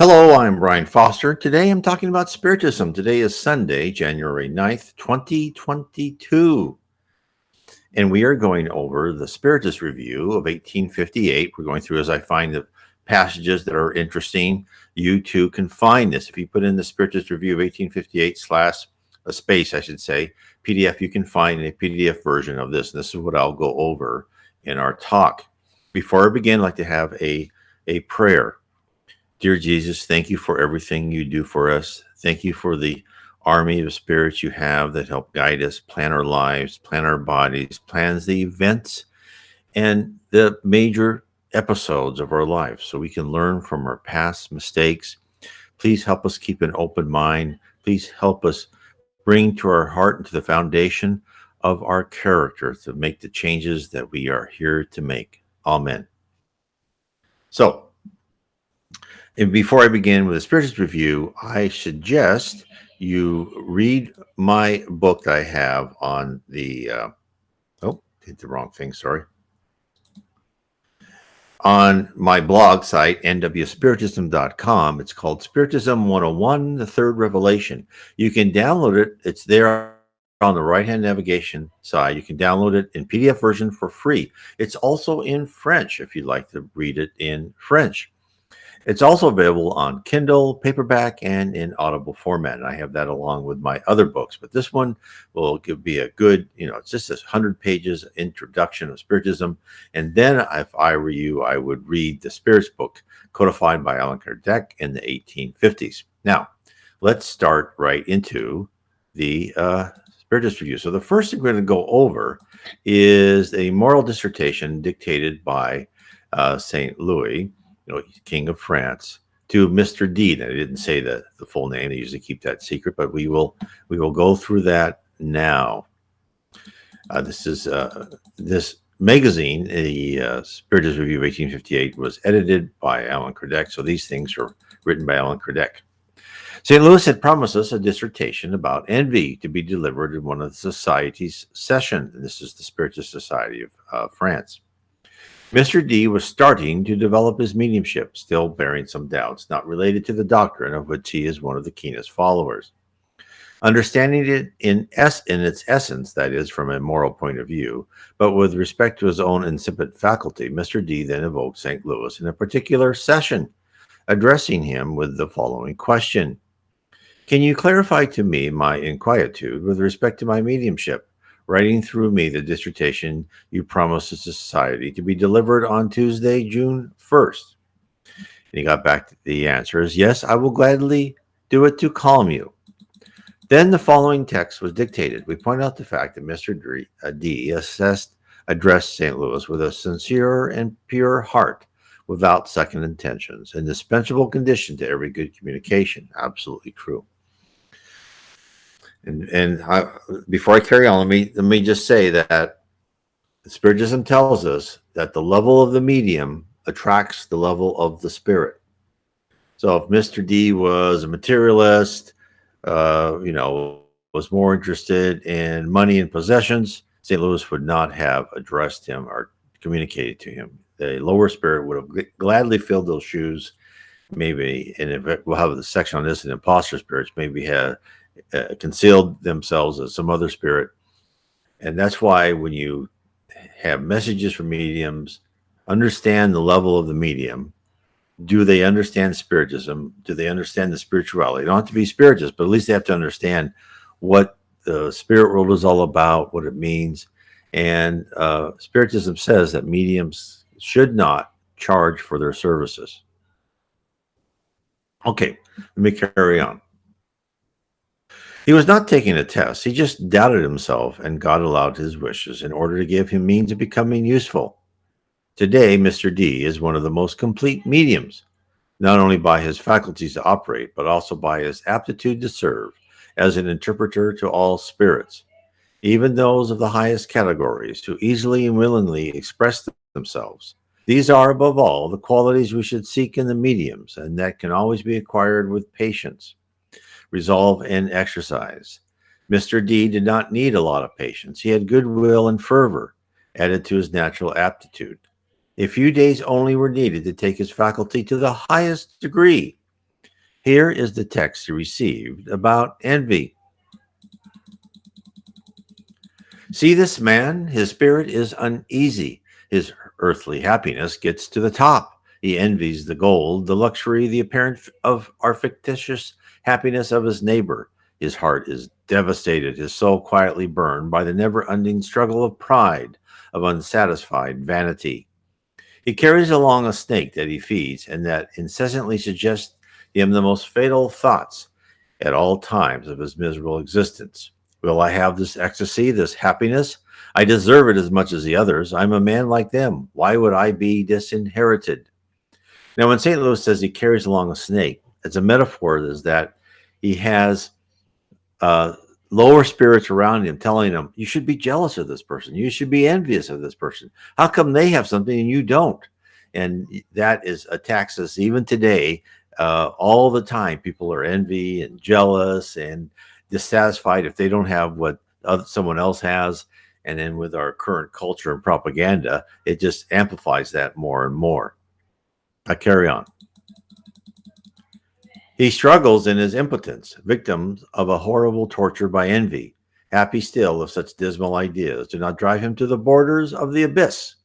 Hello, I'm Brian Foster. Today I'm talking about Spiritism. Today is Sunday, January 9th, 2022. And we are going over the Spiritist Review of 1858. We're going through as I find the passages that are interesting. You too can find this. If you put in the Spiritist Review of 1858 slash a space, I should say, PDF, you can find a PDF version of this. And this is what I'll go over in our talk. Before I begin, I'd like to have a prayer. Dear Jesus, thank you for everything you do for us. Thank you for the army of spirits you have that help guide us, plan our lives, plan our bodies, plans the events and the major episodes of our lives so we can learn from our past mistakes. Please help us keep an open mind. Please help us bring to our heart and to the foundation of our character to make the changes that we are here to make. Amen. So, and before I begin with the Spiritist Review, I suggest you read my book that I have on the, did the wrong thing, sorry. On my blog site, nwspiritism.com, it's called Spiritism 101, The Third Revelation. You can download it. It's there on the right-hand navigation side. You can download it in PDF version for free. It's also in French if you'd like to read it in French. It's also available on Kindle, paperback, and in Audible format. And I have that along with my other books. But this one will be a good, it's just 100 pages introduction of Spiritism. And then if I were you, I would read the Spirits book codified by Allan Kardec in the 1850s. Now, let's start right into the Spiritist Review. So the first thing we're going to go over is a moral dissertation dictated by St. Louis, King of France, to Mr. D. And I didn't say the full name. They usually keep that secret, but we will go through that now. This is this magazine, the Spiritist Review of 1858, was edited by Allan Kardec. So these things are written by Allan Kardec. St. Louis had promised us a dissertation about envy to be delivered in one of the society's sessions. And this is the Spiritist Society of France. Mr. D was starting to develop his mediumship, still bearing some doubts, not related to the doctrine of which he is one of the keenest followers. Understanding it in its essence, that is, from a moral point of view, but with respect to his own incipient faculty, Mr. D then evoked St. Louis in a particular session, addressing him with the following question. Can you clarify to me my inquietude with respect to my mediumship? Writing through me the dissertation you promised the society to be delivered on Tuesday, June 1st. And he got back to the answer is, yes, I will gladly do it to calm you. Then the following text was dictated. We point out the fact that Mr. D addressed St. Louis with a sincere and pure heart, without second intentions, indispensable condition to every good communication. Absolutely true. Before I carry on, let me just say that Spiritism tells us that the level of the medium attracts the level of the spirit. So if Mr. D was a materialist, was more interested in money and possessions, St. Louis would not have addressed him or communicated to him. The lower spirit would have gladly filled those shoes, maybe, and we'll have the section on this in Imposter Spirits, maybe had concealed themselves as some other spirit. And that's why when you have messages from mediums, understand the level of the medium. Do they understand Spiritism? Do they understand the spirituality? They don't have to be Spiritist, but at least they have to understand what the spirit world is all about, what it means. And Spiritism says that mediums should not charge for their services. Okay, let me carry on. He was not taking a test. He just doubted himself, and God allowed his wishes in order to give him means of becoming useful. Today, Mr. D is one of the most complete mediums, not only by his faculties to operate, but also by his aptitude to serve as an interpreter to all spirits, even those of the highest categories, who easily and willingly express themselves. These are, above all, the qualities we should seek in the mediums, and that can always be acquired with patience, resolve, and exercise. Mr. D did not need a lot of patience. He had goodwill and fervor added to his natural aptitude. A few days only were needed to take his faculty to the highest degree. Here is the text he received about envy. See this man? His spirit is uneasy. His earthly happiness gets to the top. He envies the gold, the luxury, the apparent of our fictitious happiness of his neighbor. His heart is devastated, his soul quietly burned by the never ending struggle of pride, of unsatisfied vanity. He carries along a snake that he feeds and that incessantly suggests him the most fatal thoughts at all times of his miserable existence. Will I have this ecstasy, this happiness? I deserve it as much as the others. I'm a man like them. Why would I be disinherited? Now, when St. Louis says he carries along a snake, it's a metaphor is that he has uh, lower spirits around him telling him, you should be jealous of this person. You should be envious of this person. How come they have something and you don't? And that is attacks us even today. All the time, people are envy and jealous and dissatisfied if they don't have what someone else has. And then with our current culture and propaganda, it just amplifies that more and more. I carry on. He struggles in his impotence, victims of a horrible torture by envy. Happy still if such dismal ideas do not drive him to the borders of the abyss.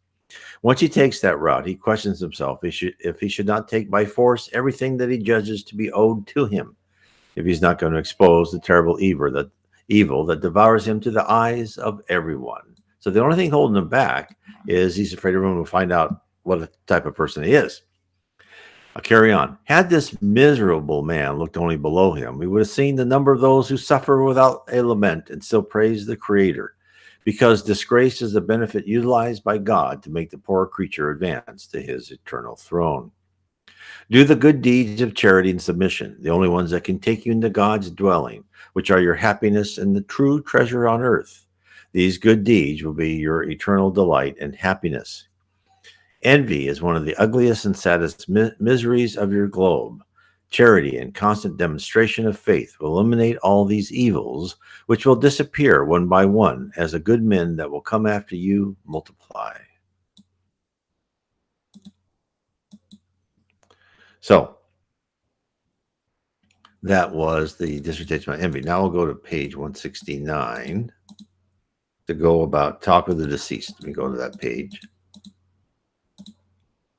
Once he takes that route, he questions himself if he should not take by force everything that he judges to be owed to him, if he's not going to expose the terrible evil that devours him to the eyes of everyone. So the only thing holding him back is he's afraid everyone will find out what type of person he is. I'll carry on. Had this miserable man looked only below him, he would have seen the number of those who suffer without a lament and still praise the Creator, because disgrace is the benefit utilized by God to make the poor creature advance to his eternal throne. Do the good deeds of charity and submission, the only ones that can take you into God's dwelling, which are your happiness and the true treasure on earth. These good deeds will be your eternal delight and happiness. Envy is one of the ugliest and saddest miseries of your globe. Charity and constant demonstration of faith will eliminate all these evils, which will disappear one by one as the good men that will come after you multiply. So, that was the dissertation on envy. Now we'll go to page 169 to go about talk with the deceased. Let me go to that page.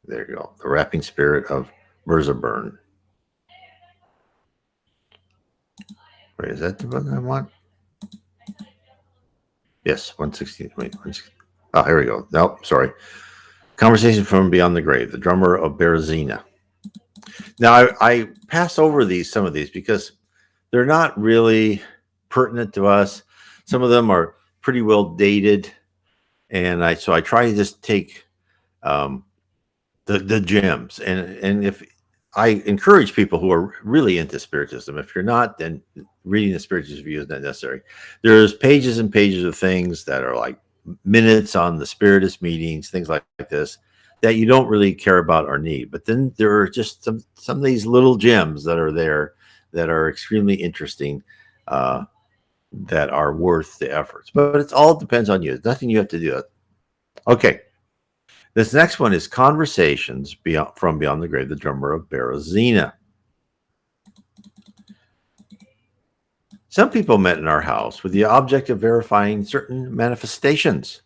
There you go. The Rapping Spirit of Berezina. Wait, is that the book I want? Yes, 160. Wait, 160. Oh, here we go. Nope, sorry. Conversation from Beyond the Grave, the drummer of Berezina. Now, I pass over some of these because they're not really pertinent to us. Some of them are pretty well dated, and I try to just take the gems. And if I encourage people who are really into Spiritism, if you're not, then reading the Spiritist review is not necessary. There's pages and pages of things that are like minutes on the Spiritist meetings, things like this, that you don't really care about or need. But then there are just some of these little gems that are there that are extremely interesting, that are worth the efforts. But it all depends on you. There's nothing you have to do. Okay. This next one is Conversations from Beyond the Grave, the drummer of Berezina. Some people met in our house with the object of verifying certain manifestations.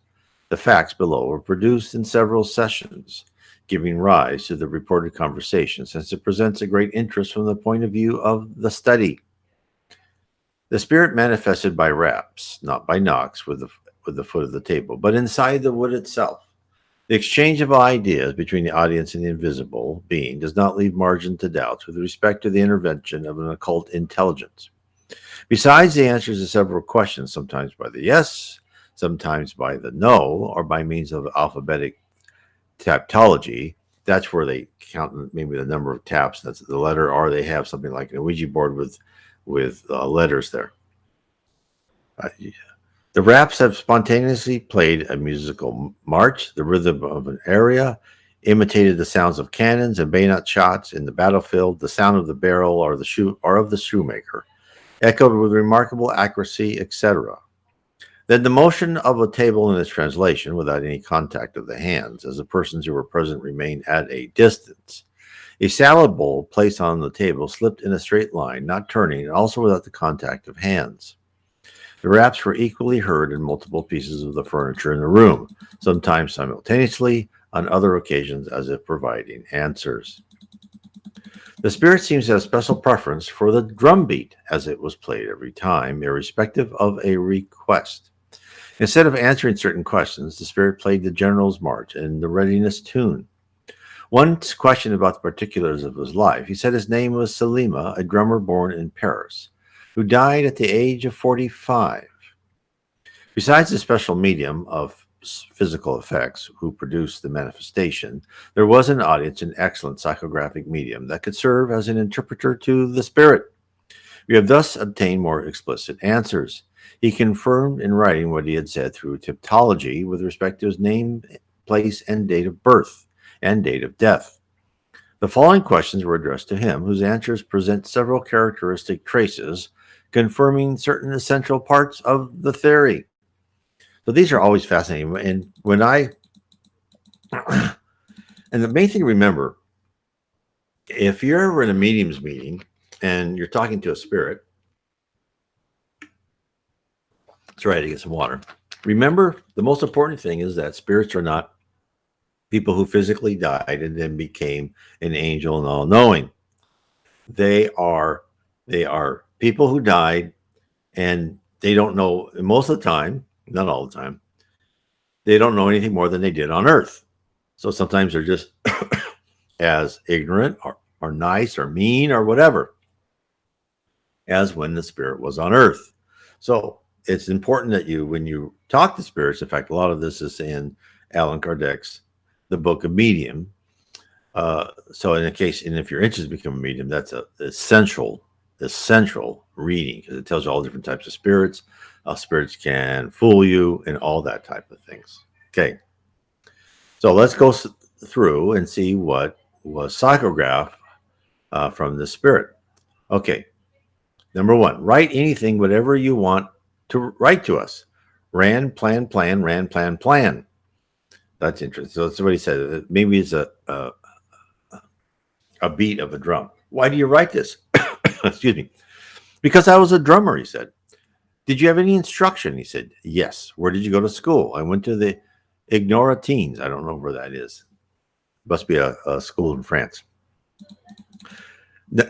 The facts below were produced in several sessions, giving rise to the reported conversation, since it presents a great interest from the point of view of the study. The spirit manifested by raps, not by knocks with the foot of the table, but inside the wood itself. The exchange of ideas between the audience and the invisible being does not leave margin to doubts with respect to the intervention of an occult intelligence. Besides the answers to several questions, sometimes by the yes, sometimes by the no, or by means of alphabetic taptology, that's where they count maybe the number of taps, that's the letter, or they have something like an Ouija board with letters there. The raps have spontaneously played a musical march, the rhythm of an aria, imitated the sounds of cannons and bayonet shots in the battlefield, the sound of the barrel or of the shoemaker, echoed with remarkable accuracy, etc. Then the motion of a table in its translation, without any contact of the hands, as the persons who were present remained at a distance, A salad bowl placed on the table slipped in a straight line, not turning, and also without the contact of hands. The raps were equally heard in multiple pieces of the furniture in the room, sometimes simultaneously, on other occasions as if providing answers. The spirit seems to have special preference for the drum beat, as it was played every time, irrespective of a request. Instead of answering certain questions, the spirit played the General's March in the readiness tune. Once questioned about the particulars of his life, he said his name was Selima, a drummer born in Paris, who died at the age of 45. Besides the special medium of physical effects who produced the manifestation, there was an audience an excellent psychographic medium that could serve as an interpreter to the spirit. We have thus obtained more explicit answers. He confirmed in writing what he had said through typology with respect to his name, place, and date of birth, and date of death. The following questions were addressed to him, whose answers present several characteristic traces, confirming certain essential parts of the theory. So these are always fascinating. And when and the main thing to remember, if you're ever in a medium's meeting and you're talking to a spirit, it's right to get some water. Remember, the most important thing is that spirits are not people who physically died and then became an angel and all-knowing. They are people who died and they don't know, most of the time, not all the time, they don't know anything more than they did on Earth. So sometimes they're just as ignorant or nice or mean or whatever as when the spirit was on Earth. So it's important that you, when you talk to spirits, in fact, a lot of this is in Allan Kardec's The Book of Medium. So in a case, and if you're interested to become a medium, that's a essential reading, because it tells you all different types of spirits. Spirits can fool you and all that type of things. Okay. So let's go through and see what was psychographed from the spirit. Okay. Number one, write anything, whatever you want to write to us. Ran, plan, ran, plan. That's interesting. So that's what he said. Maybe it's a beat of a drum. Why do you write this? Excuse me. Because I was a drummer, he said. Did you have any instruction? He said, yes. Where did you go to school? I went to the Ignoratines. I don't know where that is. Must be a school in France.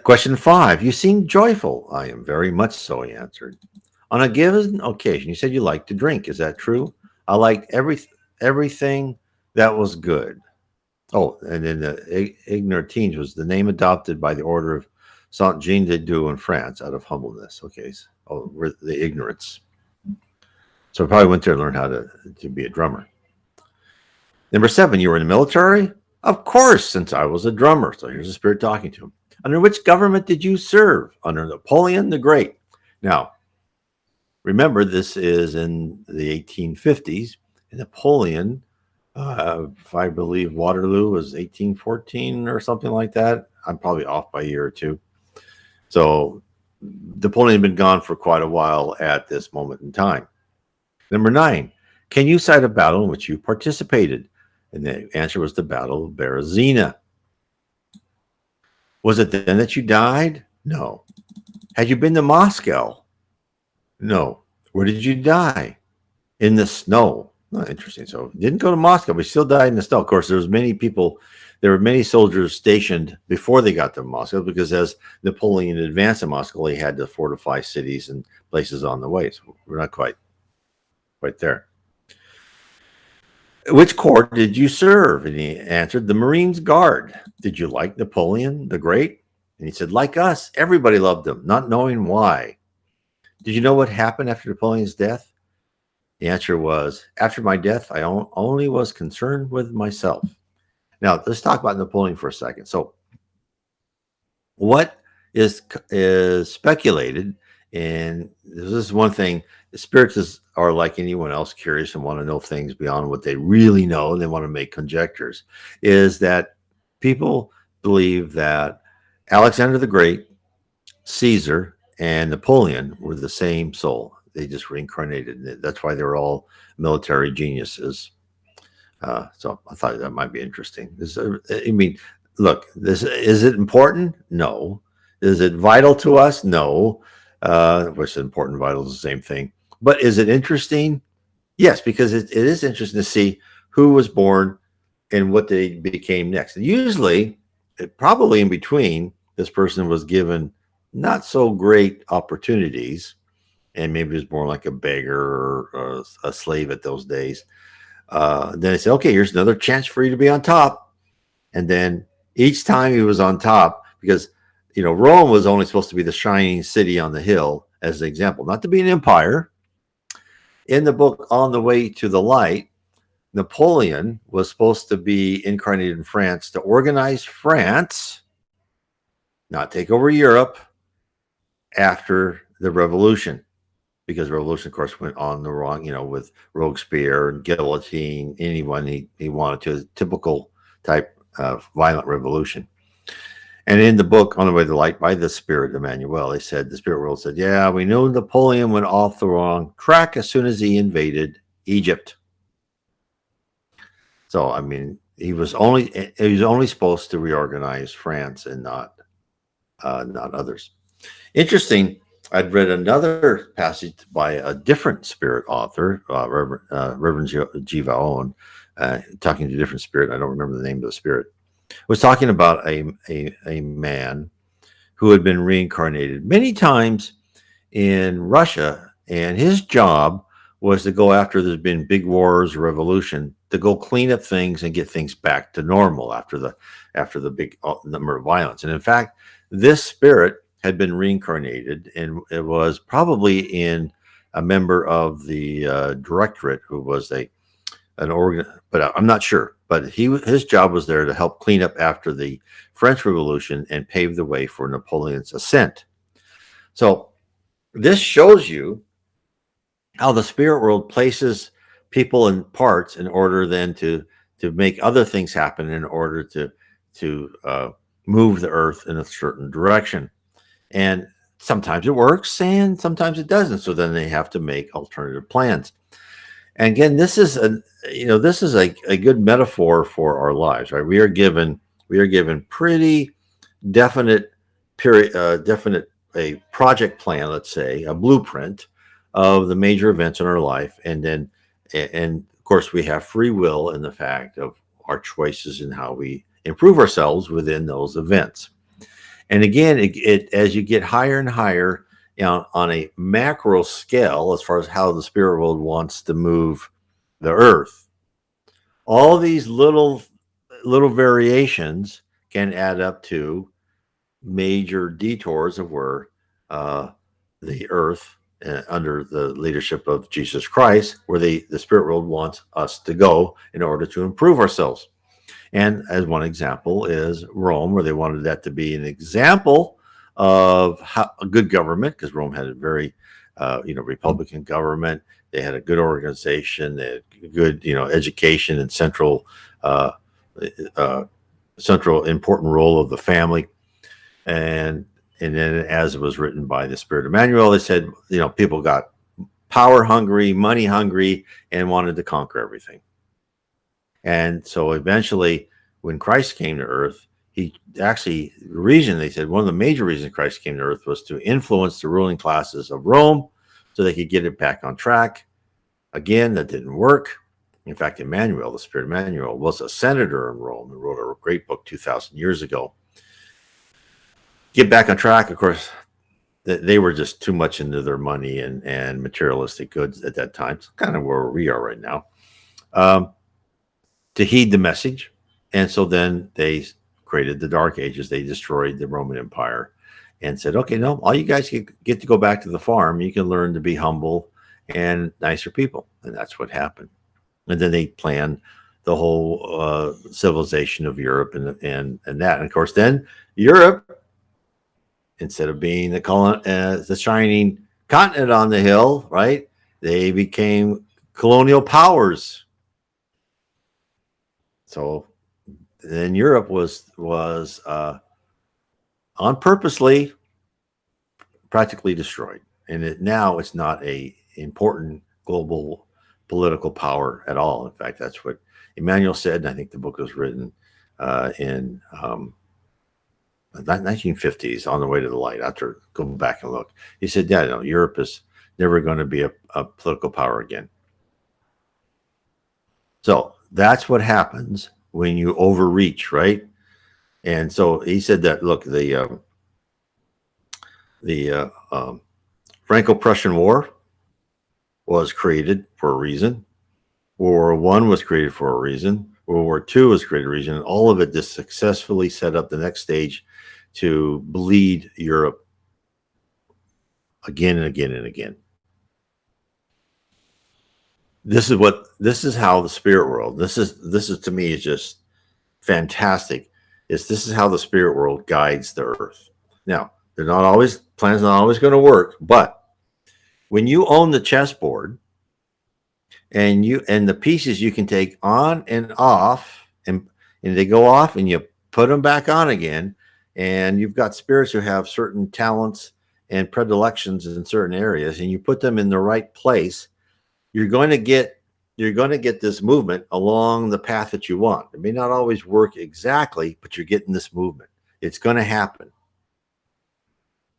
Question 5. You seem joyful. I am very much so, he answered. On a given occasion, you said you liked to drink. Is that true? I liked everything that was good. Oh, and then the Ignoratines was the name adopted by the order of Saint Jean de Dieu in France out of humbleness. Okay. Oh, the ignorance. So I probably went there and learned how to be a drummer. Number 7, you were in the military? Of course, since I was a drummer. So here's the spirit talking to him. Under which government did you serve? Under Napoleon the Great. Now, remember, this is in the 1850s. And Napoleon, if I believe Waterloo was 1814 or something like that. I'm probably off by a year or two. So Napoleon had been gone for quite a while at this moment in time. Number 9, can you cite a battle in which you participated? And the answer was the Battle of Berezina. Was it then that you died? No. Had you been to Moscow? No. Where did you die? In the snow. Oh, interesting. So didn't go to Moscow, but still died in the snow. Of course, there were many soldiers stationed before they got to Moscow, because as Napoleon advanced in Moscow, he had to fortify cities and places on the way. So we're not quite there. Which corps did you serve? And he answered, the Marines Guard. Did you like Napoleon the Great? And he said, like us, everybody loved him, not knowing why. Did you know what happened after Napoleon's death? The answer was, after my death, I only was concerned with myself. Now, let's talk about Napoleon for a second. So what is speculated, and this is one thing, the spirits are like anyone else, curious and want to know things beyond what they really know, and they want to make conjectures, is that people believe that Alexander the Great, Caesar, and Napoleon were the same soul. They just reincarnated. That's why they're all military geniuses. So I thought that might be interesting. look, this is it important? No. Is it vital to us? No. Which important, vital is the same thing. But is it interesting? Yes, because it is interesting to see who was born and what they became next. And usually, probably in between, this person was given not so great opportunities, and maybe was born like a beggar or a slave at those days. Then they say, okay, here's another chance for you to be on top. And then each time he was on top, because Rome was only supposed to be the shining city on the hill, as an example, not to be an empire. In the book On the Way to the Light, Napoleon was supposed to be incarnated in France to organize France, not take over Europe after the revolution, because the revolution, of course, went on the wrong, with Robespierre and guillotine anyone he wanted to, typical type of violent revolution. And in the book On the Way to the Light by the Spirit Emmanuel, they said, the spirit world said, yeah, we knew Napoleon went off the wrong track as soon as he invaded Egypt. So, I mean, he was only supposed to reorganize France and not others. Interesting. I'd read another passage by a different spirit author, Reverend G. Vallone, talking to a different spirit. I don't remember the name of the spirit. Was talking about a man who had been reincarnated many times in Russia, and his job was to go after there's been big wars or revolution, to go clean up things and get things back to normal after the big number of violence. And in fact, this spirit had been reincarnated, and it was probably in a member of the directorate who was an organ, but I'm not sure. But his job was there to help clean up after the French Revolution and pave the way for Napoleon's ascent. So this shows you how the spirit world places people in parts in order then to make other things happen, in order to move the earth in a certain direction. And sometimes it works and sometimes it doesn't. So then they have to make alternative plans. And again, this is a good metaphor for our lives, right? We are given pretty definite a project plan, let's say, a blueprint of the major events in our life, and of course we have free will in the fact of our choices and how we improve ourselves within those events. And again, it as you get higher and higher, on a macro scale, as far as how the spirit world wants to move the earth, all these little variations can add up to major detours of where the earth, under the leadership of Jesus Christ, where the spirit world wants us to go in order to improve ourselves. And as one example is Rome, where they wanted that to be an example of a good government, because Rome had a very, Republican government. They had a good organization, they had good, education and central important role of the family. And then, as it was written by the Spirit Emmanuel, they said, people got power hungry, money hungry, and wanted to conquer everything. And so eventually, when Christ came to earth, they said one of the major reasons Christ came to earth was to influence the ruling classes of Rome so they could get it back on track. Again, that didn't work. In fact, Emmanuel, the Spirit Emmanuel, was a senator in Rome and wrote a great book 2,000 years ago. Get back on track. Of course, they were just too much into their money and materialistic goods at that time. It's kind of where we are right now. To heed the message. And so then they created the Dark Ages. They destroyed the Roman Empire and said, okay, no, all you guys get to go back to the farm. You can learn to be humble and nicer people. And that's what happened. And then they planned the whole civilization of Europe and that. And of course, then Europe, instead of being the shining continent on the hill, right, they became colonial powers. So then Europe was on purposely practically destroyed, and now it's not a important global political power at all. In fact, that's what Emmanuel said, and I think the book was written in the 1950s on the way to the light. After go back and look, he said, "Yeah, no, Europe is never going to be a political power again." So that's what happens when you overreach, right? And so he said that, look, the Franco-Prussian War was created for a reason. World War I was created for a reason. World War II was created for a reason. And all of it just successfully set up the next stage to bleed Europe again and again and again. This is how the spirit world. This is to me is just fantastic. This is how the spirit world guides the earth. Now, plans not always going to work, but when you own the chessboard and the pieces you can take on and off, and they go off and you put them back on again, and you've got spirits who have certain talents and predilections in certain areas, and you put them in the right place, you're going to get this movement along the path that you want. It may not always work exactly, but you're getting this movement. It's going to happen.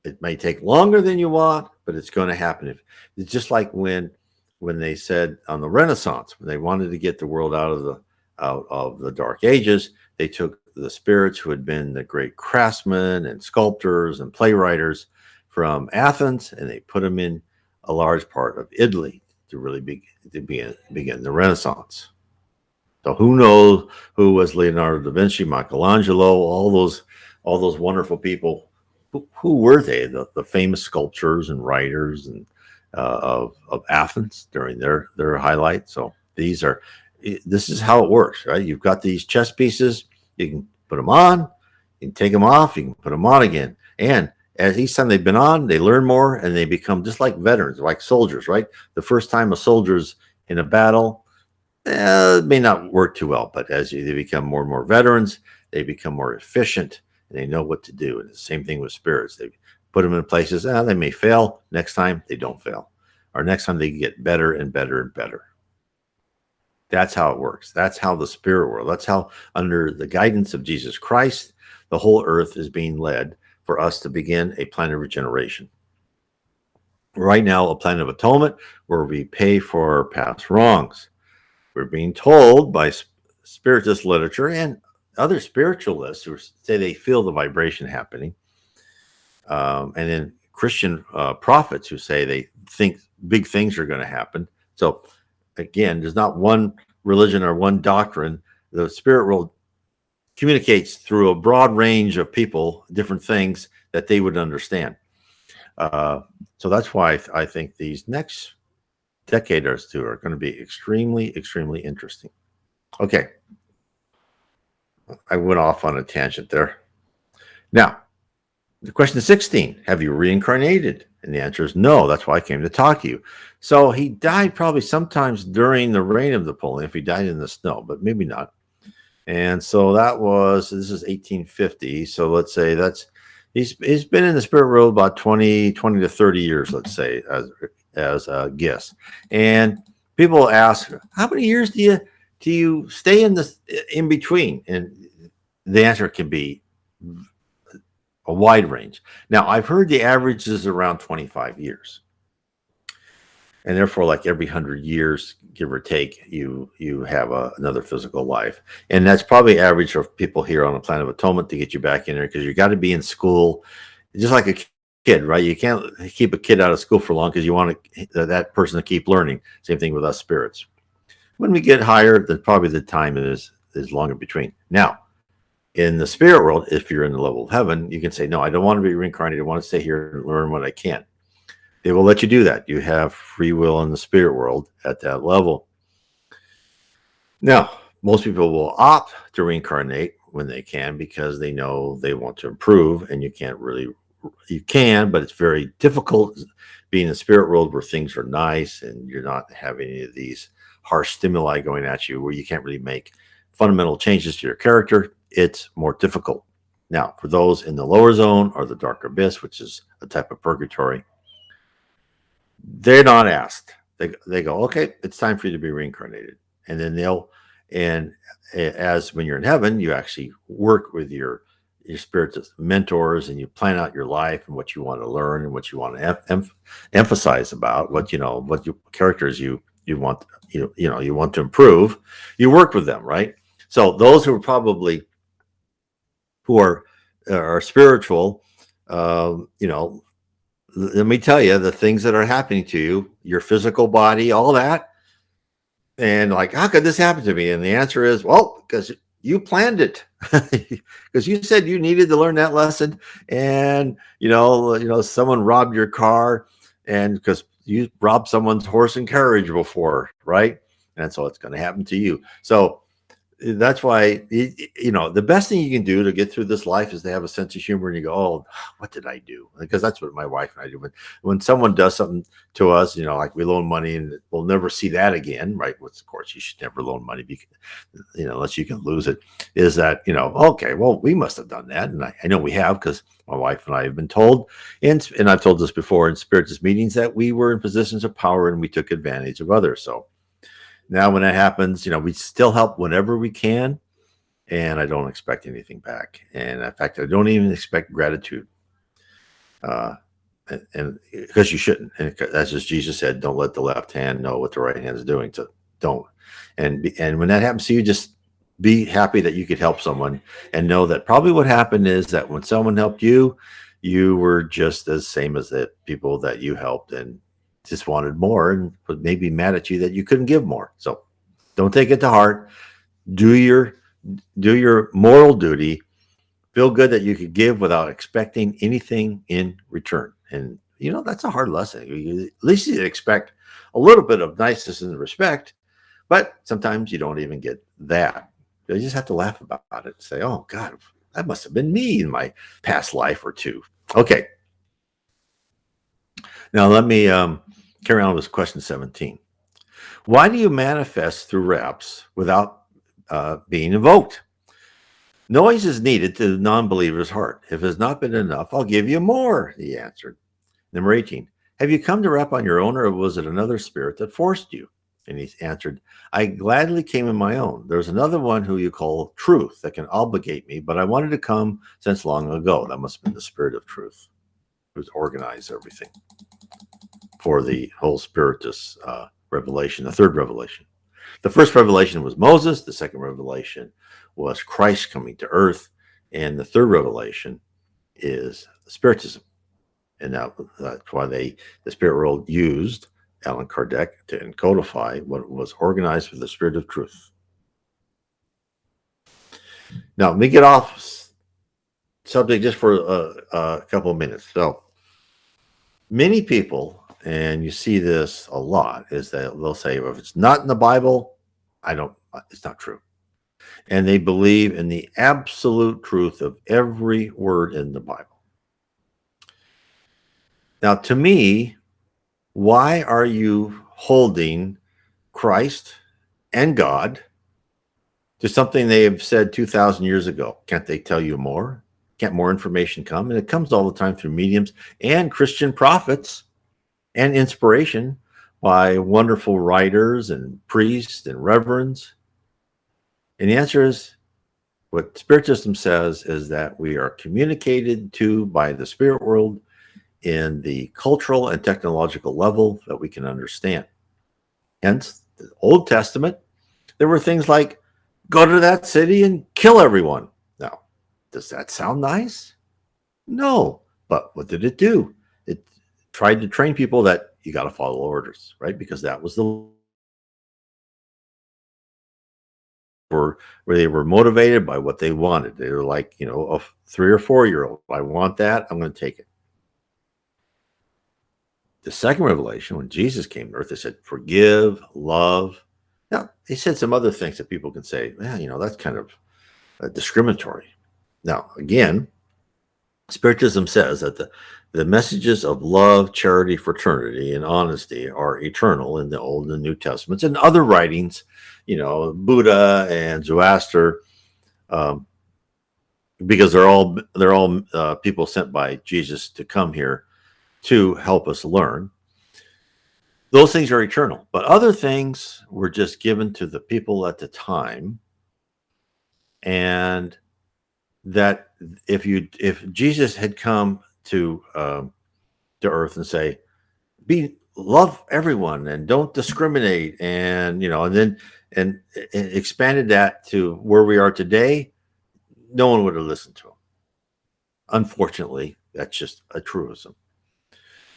It may take longer than you want, but it's going to happen. It's just like when they said on the Renaissance, when they wanted to get the world out of the Dark Ages, they took the spirits who had been the great craftsmen and sculptors and playwrights from Athens, and they put them in a large part of Italy to really begin the Renaissance. So who knows who was Leonardo da Vinci, Michelangelo, all those wonderful people? Who were they? The famous sculptors and writers and of Athens during their highlight. So this is how it works, right? You've got these chess pieces. You can put them on, you can take them off, you can put them on again, and as each time they've been on, they learn more and they become just like veterans, like soldiers, right? The first time a soldier's in a battle, it may not work too well, but as they become more and more veterans, they become more efficient and they know what to do. And the same thing with spirits. They put them in places, they may fail. Next time, they don't fail. Or next time, they get better and better and better. That's how it works. That's how the spirit world, that's how under the guidance of Jesus Christ, the whole earth is being led for us to begin a plan of regeneration. Right now, a plan of atonement where we pay for our past wrongs. We're being told by Spiritist literature and other spiritualists who say they feel the vibration happening, and then Christian prophets who say they think big things are going to happen. So again, there's not one religion or one doctrine. The spirit world communicates through a broad range of people, different things that they would understand. So that's why I think these next decade or two are going to be extremely, extremely interesting. Okay. I went off on a tangent there. Now, the question 16, have you reincarnated? And the answer is no. That's why I came to talk to you. So he died probably sometimes during the reign of Napoleon, if he died in the snow, but maybe not. And so this is 1850. So let's say he's been in the spirit world about 20 to 30 years, let's say, as a guess. And people ask, how many years do you stay in between? And the answer can be a wide range. Now, I've heard the average is around 25 years. And therefore, like every 100 years, give or take, you have another physical life. And that's probably average for people here on a plan of atonement to get you back in there, because you got to be in school, just like a kid, right? You can't keep a kid out of school for long because you want that person to keep learning. Same thing with us spirits. When we get higher, then probably the time is longer between. Now, in the spirit world, if you're in the level of heaven, you can say, no, I don't want to be reincarnated. I want to stay here and learn what I can. They will let you do that. You have free will in the spirit world at that level. Now, most people will opt to reincarnate when they can because they know they want to improve, and you can, but it's very difficult being in the spirit world where things are nice and you're not having any of these harsh stimuli going at you where you can't really make fundamental changes to your character. It's more difficult. Now, for those in the lower zone or the dark abyss, which is a type of purgatory, they're not asked. They go, okay, it's time for you to be reincarnated. And then And as when you're in heaven, you actually work with your spirit mentors, and you plan out your life and what you want to learn and what you want to emphasize about what characters you want you want to improve. You work with them, right? So those who are spiritual, let me tell you, the things that are happening to you, your physical body, all that, and like, how could this happen to me? And the answer is, well, because you planned it, because you said you needed to learn that lesson, and someone robbed your car, and because you robbed someone's horse and carriage before, right? And so it's going to happen to you. So that's why the best thing you can do to get through this life is to have a sense of humor, and you go, oh, what did I do? Because that's what my wife and I do. When someone does something to us, like we loan money and we'll never see that again, right? Which of course you should never loan money because, unless you can lose it, is that, okay, well, we must have done that. And I know we have, because my wife and I have been told, and I've told this before in Spiritist meetings, that we were in positions of power and we took advantage of others. So now when that happens, we still help whenever we can, and I don't expect anything back. And in fact, I don't even expect gratitude, and because you shouldn't. And that's just Jesus said, don't let the left hand know what the right hand is doing. So don't. And when that happens to you, just be happy that you could help someone, and know that probably what happened is that when someone helped you, you were just as same as the people that you helped, and just wanted more, and was maybe mad at you that you couldn't give more. So don't take it to heart. Do your moral duty. Feel good that you could give without expecting anything in return. And that's a hard lesson. At least you expect a little bit of niceness and respect, but sometimes you don't even get that. You just have to laugh about it and say, oh God, that must have been me in my past life or two. Okay. Now let me carry on with question 17. Why do you manifest through reps without being invoked? Noise is needed to the non-believer's heart. If it has not been enough, I'll give you more, he answered. Number 18. Have you come to rep on your own, or was it another spirit that forced you? And he answered, I gladly came in my own. There's another one who you call truth that can obligate me, but I wanted to come since long ago. That must have been the spirit of truth, who's organized everything for the whole Spiritist revelation, the third revelation. The first revelation was Moses. The second revelation was Christ coming to earth. And the third revelation is Spiritism. And that's why the spirit world used Allan Kardec to encodify what was organized with the spirit of truth. Now, let me get off subject just for a couple of minutes. So, many people, and you see this a lot, is that they'll say, well, if it's not in the Bible, it's not true. And they believe in the absolute truth of every word in the Bible. Now, to me, why are you holding Christ and God to something they have said 2,000 years ago? Can't they tell you more? Can't more information come? And it comes all the time through mediums and Christian prophets and inspiration by wonderful writers and priests and reverends. And the answer is, what Spiritism says is that we are communicated to by the spirit world in the cultural and technological level that we can understand. Hence, the Old Testament, there were things like, go to that city and kill everyone. Now, does that sound nice? No. But what did it do? It tried to train people that you got to follow orders, right? Because that was where they were motivated by what they wanted. They were like, a 3 or 4-year-old. I want that. I'm going to take it. The second revelation, when Jesus came to earth, they said, forgive, love. Now, he said some other things that people can say, well, that's kind of discriminatory. Now, again, Spiritism says that the messages of love, charity, fraternity, and honesty are eternal in the Old and New Testaments and other writings, Buddha and Zoroaster, because they're all people sent by Jesus to come here to help us learn. those things are eternal, but other things were just given to the people at the time. And that if Jesus had come to earth and say, love everyone and don't discriminate, and and expanded that to where we are today, no one would have listened to him. Unfortunately, that's just a truism.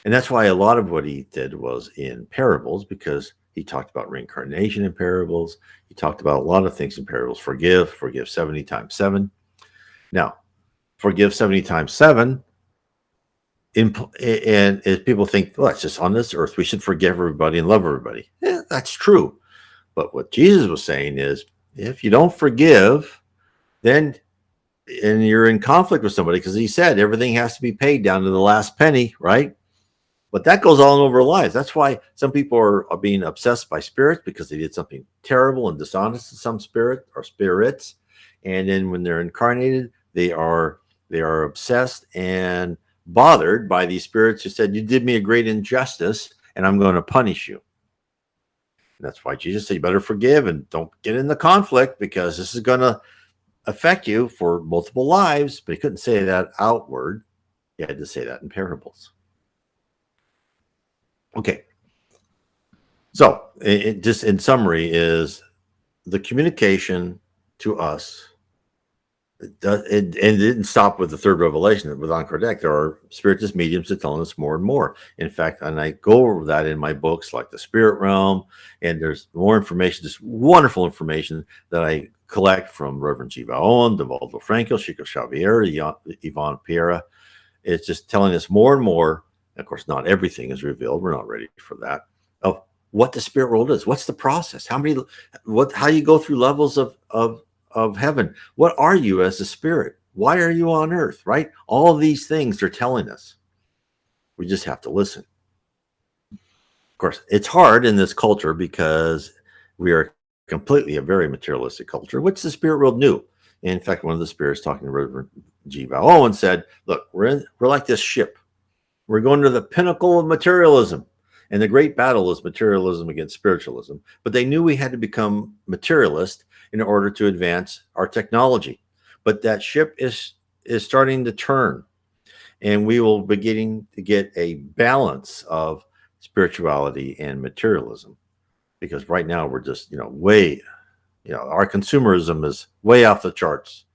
And that's why a lot of what he did was in parables, because he talked about reincarnation in parables. He talked about a lot of things in parables. Forgive 70 times 7. Now, forgive 70 times 7. And if people think, well, it's just on this earth, we should forgive everybody and love everybody. Yeah, that's true. But what Jesus was saying is, if you don't forgive, then and you're in conflict with somebody, because he said everything has to be paid down to the last penny, right? But that goes all over lives. That's why some people are being obsessed by spirits, because they did something terrible and dishonest to some spirit or spirits. And then when they're incarnated, they are obsessed and bothered by these spirits who said, you did me a great injustice and I'm going to punish you. And that's why Jesus said, you better forgive and don't get in the conflict, because this is going to affect you for multiple lives. But he couldn't say that outward. He had to say that in parables. Okay. So it just in summary is the communication to us. It didn't stop with the third revelation with Allan Kardec. There are spiritist mediums that telling us more and more. In fact, and I go over that in my books like The Spirit Realm, and there's more information, just wonderful information that I collect from Reverend G. Vaon, Devaldo Franco, Chico Xavier, Yvonne Piera. It's just telling us more and more. Of course, not everything is revealed. We're not ready for that. Of what the spirit world is. What's the process? How you go through levels of heaven. What are you as a spirit? Why are you on earth, right? All of these things they're telling us. We just have to listen. Of course, it's hard in this culture because we are completely a very materialistic culture, which the spirit world knew. In fact, one of the spirits talking to Reverend G. Vaon said, look, we're like this ship. We're going to the pinnacle of materialism. And the great battle is materialism against spiritualism. But they knew we had to become materialist in order to advance our technology. But that ship is starting to turn. And we will be beginning to get a balance of spirituality and materialism. Because right now we're just, way, our consumerism is way off the charts.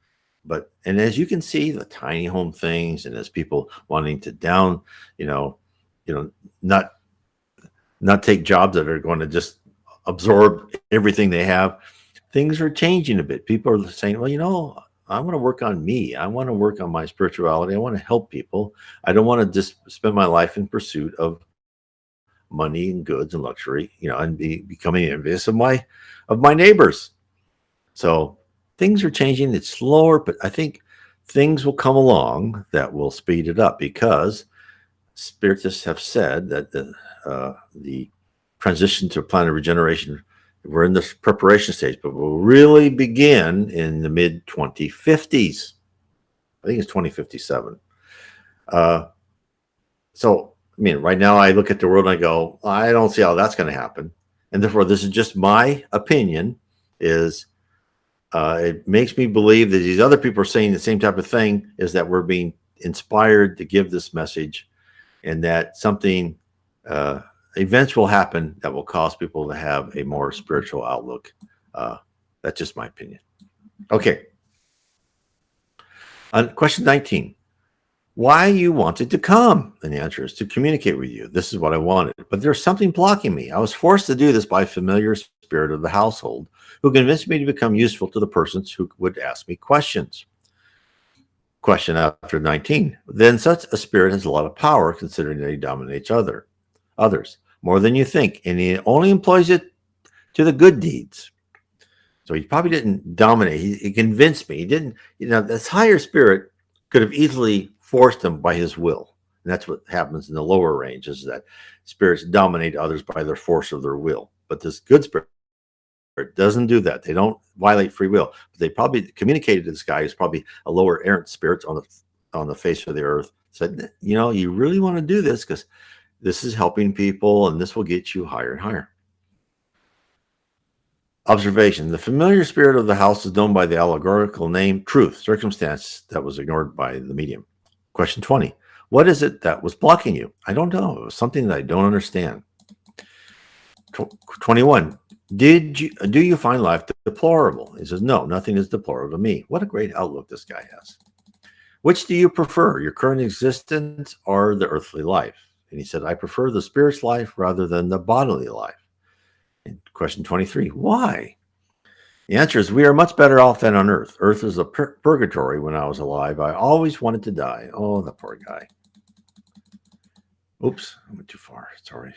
And as you can see, the tiny home things, and as people wanting to not take jobs that are going to just absorb everything they have, things are changing a bit. People are saying, well, I want to work on me. I want to work on my spirituality. I want to help people. I don't want to just spend my life in pursuit of money and goods and luxury, and becoming envious of my neighbors. So things are changing. It's slower, but I think things will come along that will speed it up, because spiritists have said that the transition to planet regeneration, we're in this preparation stage, but will really begin in the mid 2050s. I think it's 2057. So, right now I look at the world and I go, I don't see how that's going to happen. And therefore, this is just my opinion, is it makes me believe that these other people are saying the same type of thing, is that we're being inspired to give this message, and that something, events will happen that will cause people to have a more spiritual outlook. That's just my opinion. Okay. Question 19. Why you wanted to come? And the answer is to communicate with you. This is what I wanted, but there's something blocking me. I was forced to do this by a familiar spirit of the household who convinced me to become useful to the persons who would ask me questions. Question after 19. Then such a spirit has a lot of power, considering that he dominates others more than you think, and he only employs it to the good deeds. So he probably didn't dominate. He convinced me. He didn't, this higher spirit could have easily forced him by his will. And that's what happens in the lower range, is that spirits dominate others by their force of their will. But this good spirit doesn't do that. They don't violate free will. But they probably communicated to this guy who's probably a lower errant spirit on the face of the earth. Said, you really want to do this, because This is helping people, and this will get you higher and higher. Observation. The familiar spirit of the house is known by the allegorical name truth, circumstance that was ignored by the medium. Question 20. What is it that was blocking you? I don't know. It was something that I don't understand. 21. Do you find life deplorable? He says, no, nothing is deplorable to me. What a great outlook this guy has. Which do you prefer, your current existence or the earthly life? And he said, I prefer the spirit's life rather than the bodily life. And question 23, why? The answer is, we are much better off than on earth. Earth is a purgatory. When I was alive, I always wanted to die. Oh, the poor guy. Oops, I went too far. Sorry.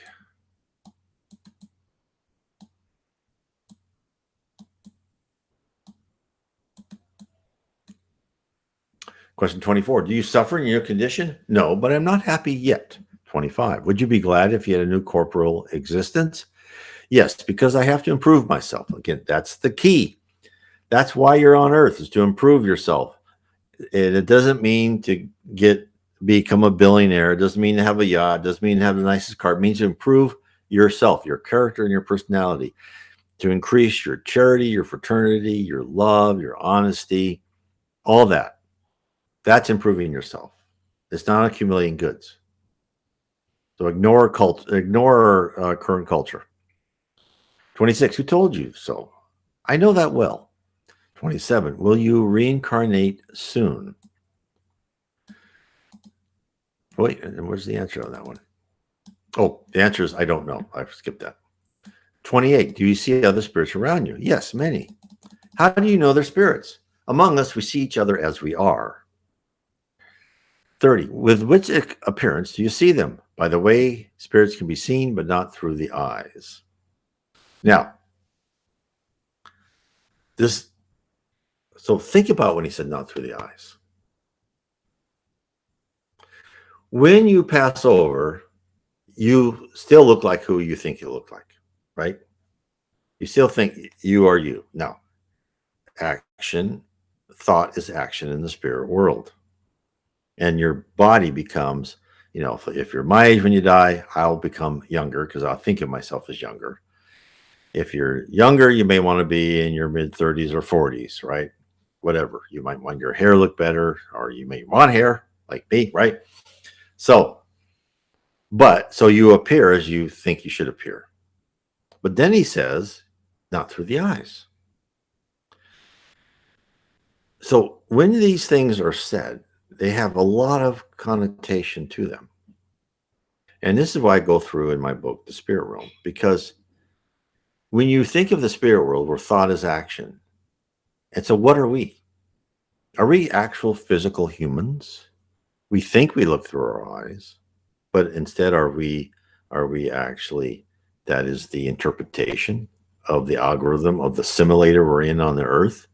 Question 24, do you suffer in your condition? No, but I'm not happy yet. 25, would you be glad if you had a new corporal existence? Yes, because I have to improve myself. Again, that's the key. That's why you're on earth, is to improve yourself. And it doesn't mean to become a billionaire. It doesn't mean to have a yacht. It doesn't mean to have the nicest car. It means to improve yourself, your character, and your personality, to increase your charity, your fraternity, your love, your honesty, all that. That's improving yourself. It's not accumulating goods. So ignore current culture. 26, who told you so? I know that well. 27, will you reincarnate soon? Wait, and where's the answer on that one? Oh, the answer is I don't know. I've skipped that. 28, do you see other spirits around you? Yes, many. How do you know they're spirits? Among us, we see each other as we are. 30, with which appearance do you see them? By the way, spirits can be seen, but not through the eyes. Now, so think about when he said not through the eyes. When you pass over, you still look like who you think you look like, right? You still think you are you. Now, thought is action in the spirit world. And your body becomes, if you're my age when you die, I'll become younger because I'll think of myself as younger. If you're younger, you may want to be in your mid 30s or 40s, right? Whatever. You might want your hair look better, or you may want hair like me, right? So you appear as you think you should appear. But then he says, not through the eyes. So when these things are said, they have a lot of connotation to them. And this is why I go through in my book, The Spirit Realm, because when you think of the spirit world where thought is action, and so what are we? Are we actual physical humans? We think we look through our eyes, but instead are we actually, that is the interpretation of the algorithm of the simulator we're in on the earth.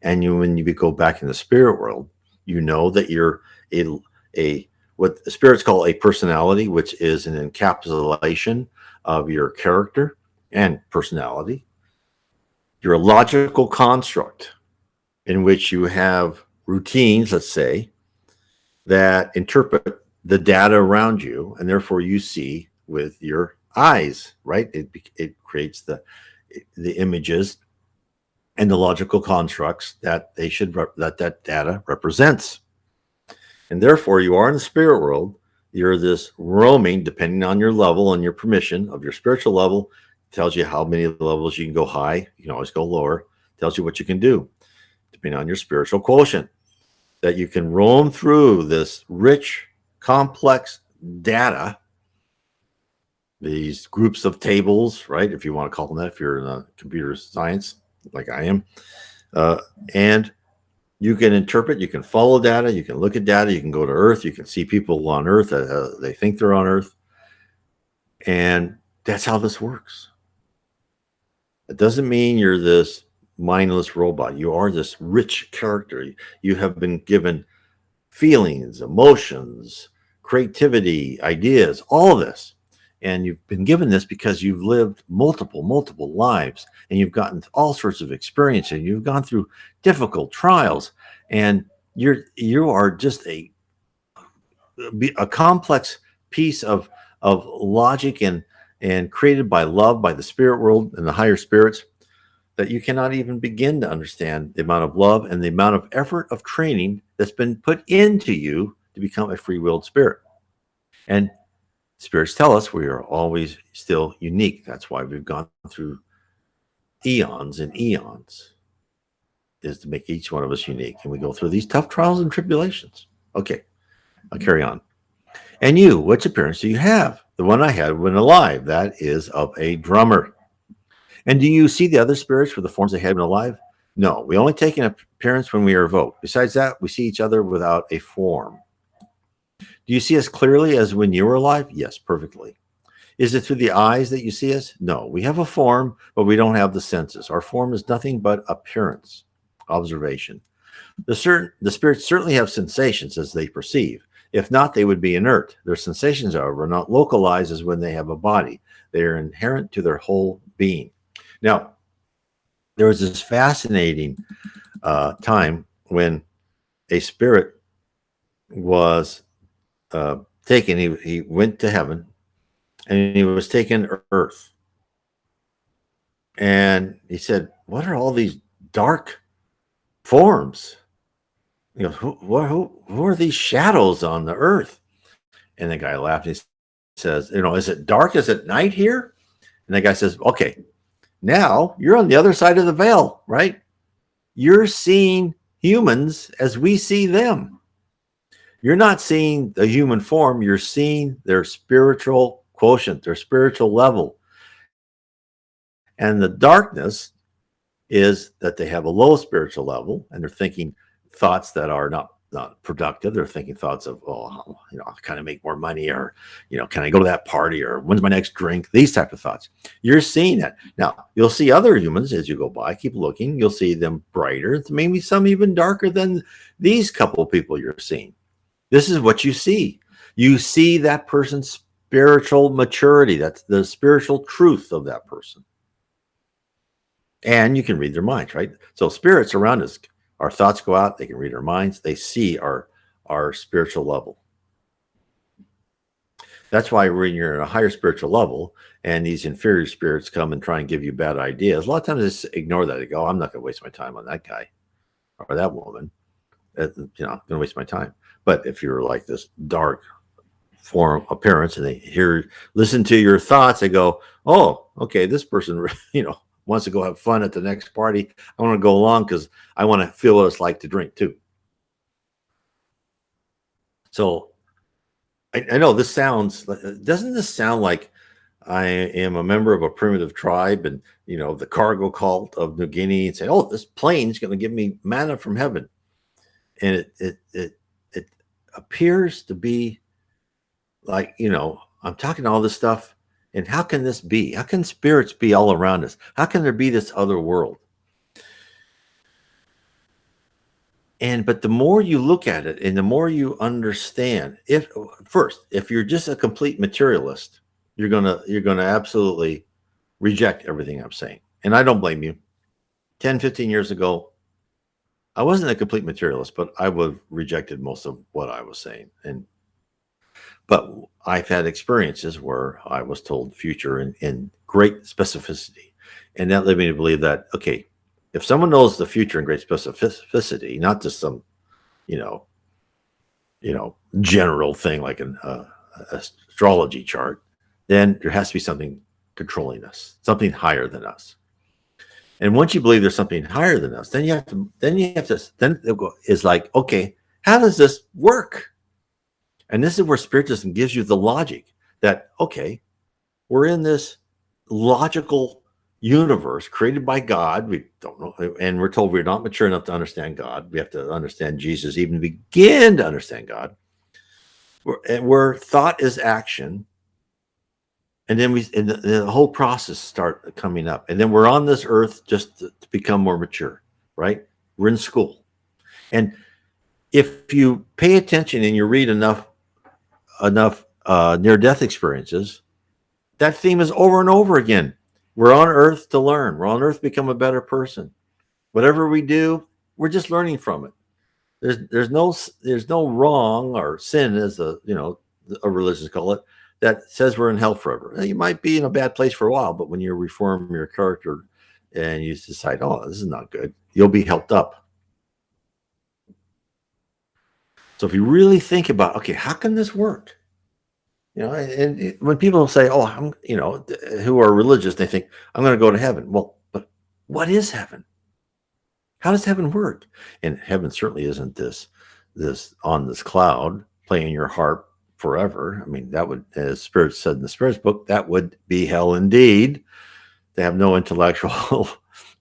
And when you go back in the spirit world, you know that you're what the spirits call a personality, which is an encapsulation of your character and personality. You're a logical construct in which you have routines, let's say, that interpret the data around you, and therefore you see with your eyes, right? It creates the images and the logical constructs that that data represents. And therefore you are in the spirit world. You're this roaming, depending on your level and your permission of your spiritual level. Tells you how many levels you can go high. You can always go lower. Tells you what you can do, depending on your spiritual quotient. That you can roam through this rich, complex data, these groups of tables, right? If you want to call them that, if you're in computer science, like I am. And you can interpret, you can follow data, you can look at data, you can go to Earth, you can see people on Earth, they think they're on Earth. And that's how this works. It doesn't mean you're this mindless robot. You are this rich character. You have been given feelings, emotions, creativity, ideas, all of this. And you've been given this because you've lived multiple lives, and you've gotten all sorts of experience, and you've gone through difficult trials, and you are just a complex piece of of logic and created by love, by the spirit world and the higher spirits, that you cannot even begin to understand the amount of love and the amount of effort of training that's been put into you to become a free-willed spirit. And spirits tell us we are always still unique. That's why we've gone through eons and eons, is to make each one of us unique. And we go through these tough trials and tribulations. Okay, I'll carry on. And you, which appearance do you have? The one I had when alive, that is of a drummer. And do you see the other spirits with the forms they had when alive? No, we only take an appearance when we are evoked. Besides that, we see each other without a form. Do you see us clearly as when you were alive? Yes, perfectly. Is it through the eyes that you see us? No, we have a form, but we don't have the senses. Our form is nothing but appearance, observation. The spirits certainly have sensations as they perceive. If not, they would be inert. Their sensations, however, are not localized as when they have a body. They are inherent to their whole being. Now, there was this fascinating time when a spirit was taken. He went to heaven, and he was taken to earth. And he said, "What are all these dark forms? You know, who are these shadows on the earth?" And the guy laughed. And he says, "You know, is it dark? Is it night here?" And the guy says, "Okay, now you're on the other side of the veil, right? You're seeing humans as we see them. You're not seeing the human form. You're seeing their spiritual quotient, their spiritual level. And the darkness is that they have a low spiritual level, and they're thinking thoughts that are not productive. They're thinking thoughts of, oh, you know, kind of make more money, or, you know, can I go to that party, or when's my next drink? These type of thoughts. You're seeing that. Now, you'll see other humans as you go by. Keep looking. You'll see them brighter, maybe some even darker than these couple of people you're seeing. This is what you see. You see that person's spiritual maturity. That's the spiritual truth of that person. And you can read their minds, right? So spirits around us, our thoughts go out, they can read our minds, they see our spiritual level. That's why when you're at a higher spiritual level and these inferior spirits come and try and give you bad ideas, a lot of times just ignore that. They go, I'm not going to waste my time on that guy or that woman. You know, I'm going to waste my time. But if you're like this dark form appearance and they listen to your thoughts, they go, oh, okay, this person, you know, wants to go have fun at the next party. I want to go along because I want to feel what it's like to drink too. So I know this doesn't this sound like I am a member of a primitive tribe and, you know, the cargo cult of New Guinea, and say, oh, this plane's going to give me manna from heaven. And it appears to be like, you know, I'm talking all this stuff. And how can this be? How can spirits be all around us? How can there be this other world? But the more you look at it and the more you understand, if you're just a complete materialist, you're gonna absolutely reject everything I'm saying. And I don't blame you. 10, 15 years ago, I wasn't a complete materialist, but I would have rejected most of what I was saying. But I've had experiences where I was told future in great specificity. And that led me to believe that, okay, if someone knows the future in great specificity, not just some, you know, general thing like an astrology chart, then there has to be something controlling us, something higher than us. And once you believe there's something higher than us, then it's like, okay, how does this work? And this is where Spiritism gives you the logic that, okay, we're in this logical universe created by God. We don't know, and we're told we're not mature enough to understand God. We have to understand Jesus, even begin to understand God. Where thought is action, and then the whole process start coming up, and then we're on this earth just to become more mature, right? We're in school, and if you pay attention and you read enough near-death experiences, that theme is over and over again. We're on earth to learn. We're on earth to become a better person. Whatever we do, we're just learning from it. There's no wrong or sin as a religion call it, that says we're in hell forever. You might be in a bad place for a while, but when you reform your character and you decide, oh, this is not good, you'll be helped up. So if you really think about, okay, how can this work? And when people say, oh, I'm, who are religious, they think, I'm going to go to heaven. Well, but what is heaven? How does heaven work? And heaven certainly isn't this on this cloud playing your harp forever. I mean, that would, as Spirit said in the Spirits book, that would be hell indeed. They have no intellectual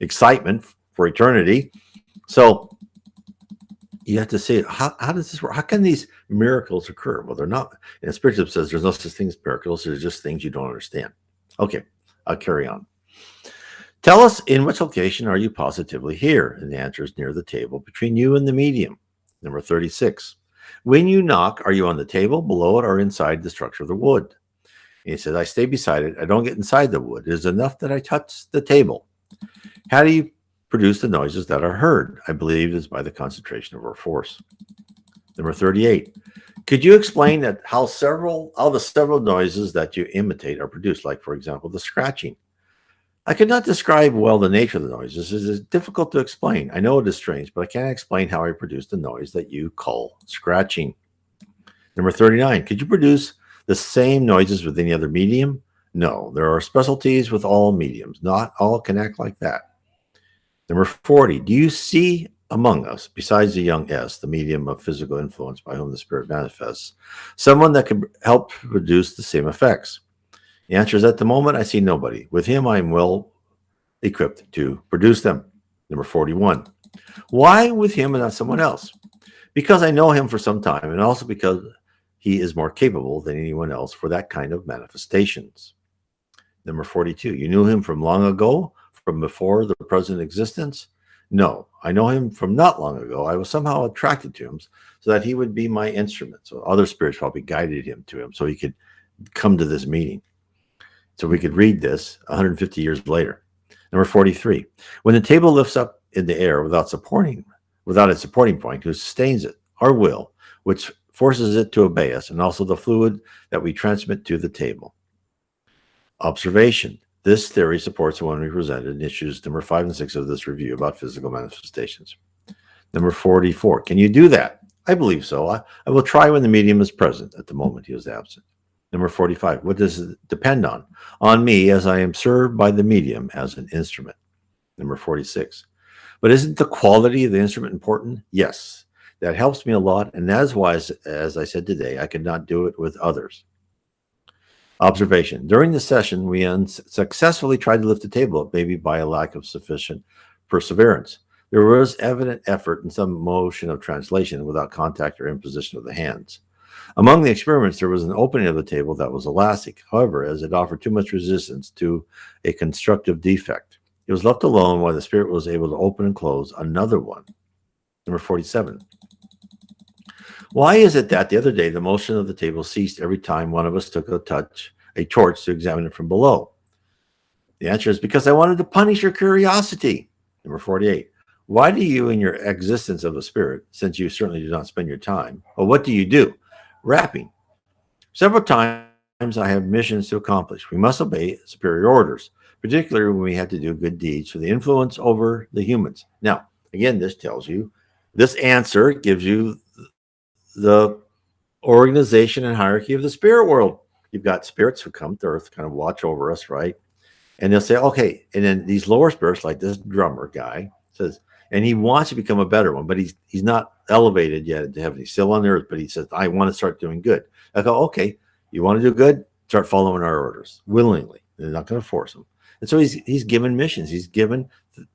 excitement for eternity. So you have to see how does this work? How can these miracles occur? Well, they're not. And Spiritism says there's no such thing as miracles. There's just things you don't understand. Okay, I'll carry on. Tell us, in which location are you positively here? And the answer is near the table between you and the medium. Number 36. When you knock, are you on the table, below it, or inside the structure of the wood? And he says, I stay beside it. I don't get inside the wood. It is enough that I touch the table. How do you produce the noises that are heard? I believe it is by the concentration of our force. Number 38. Could you explain how the several noises that you imitate are produced? Like, for example, the scratching. I could not describe well the nature of the noises. It is difficult to explain. I know it is strange, but I can't explain how I produce the noise that you call scratching. Number 39. Could you produce the same noises with any other medium? No, there are specialties with all mediums. Not all can act like that. Number 40. Do you see among us, besides the young S, the medium of physical influence by whom the spirit manifests, someone that can help produce the same effects? The answer is, at the moment, I see nobody. With him, I am well equipped to produce them. Number 41. Why with him and not someone else? Because I know him for some time, and also because he is more capable than anyone else for that kind of manifestations. Number 42. You knew him from long ago, from before the present existence? No, I know him from not long ago. I was somehow attracted to him so that he would be my instrument. So other spirits probably guided him to him so he could come to this meeting. So we could read this 150 years later. Number 43. When the table lifts up in the air without its supporting point, who sustains it? Our will, which forces it to obey us, and also the fluid that we transmit to the table. Observation. This theory supports the one we presented in issues number 5 and 6 of this review about physical manifestations. Number 44. Can you do that? I believe so. I will try when the medium is present. At the moment, he was absent. Number 45. What does it depend on? On me, as I am served by the medium as an instrument. Number 46. But isn't the quality of the instrument important? Yes. That helps me a lot, and that is why, as I said today, I could not do it with others. Observation. During the session, we unsuccessfully tried to lift the table up, maybe by a lack of sufficient perseverance. There was evident effort and some motion of translation without contact or imposition of the hands. Among the experiments, there was an opening of the table that was elastic. However, as it offered too much resistance to a constructive defect, it was left alone while the spirit was able to open and close another one. Number 47. Why is it that the other day the motion of the table ceased every time one of us took a torch to examine it from below? The answer is because I wanted to punish your curiosity. Number 48. Why do you, in your existence of a spirit, since you certainly do not spend your time, well, what do you do? Rapping. Several times I have missions to accomplish. We must obey superior orders, particularly when we have to do good deeds for the influence over the humans. Now, again, this answer gives you the organization and hierarchy of the spirit world. You've got spirits who come to earth, kind of watch over us, right? And they'll say, okay. And then these lower spirits, like this drummer guy, says, and he wants to become a better one, but he's not elevated yet to heaven. He's still on earth, but he says, I want to start doing good. I go, okay, you want to do good? Start following our orders willingly. They're not going to force him. And so he's given missions. He's given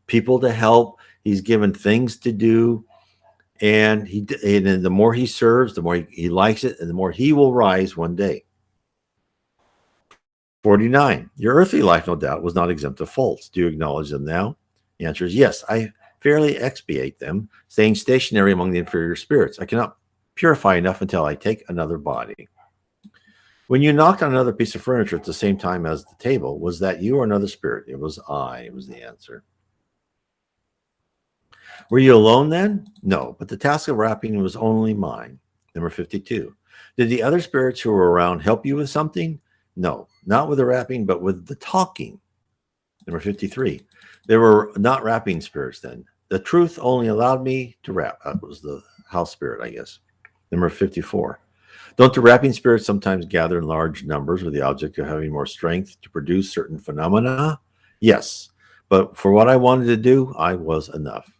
people to help. He's given things to do. And the more he serves, the more he likes it, and the more he will rise one day. 49. Your earthly life, no doubt, was not exempt of faults. Do you acknowledge them now? The answer is yes. I fairly expiate them, staying stationary among the inferior spirits. I cannot purify enough until I take another body. When you knocked on another piece of furniture at the same time as the table, was that you or another spirit? It was I. It was the answer. Were you alone then? No, but the task of wrapping was only mine. Number 52. Did the other spirits who were around help you with something? No, not with the rapping, but with the talking. Number 53. There were not rapping spirits then. The truth only allowed me to rap. That was the house spirit, I guess. Number 54. Don't the rapping spirits sometimes gather in large numbers with the object of having more strength to produce certain phenomena? Yes. But for what I wanted to do, I was enough.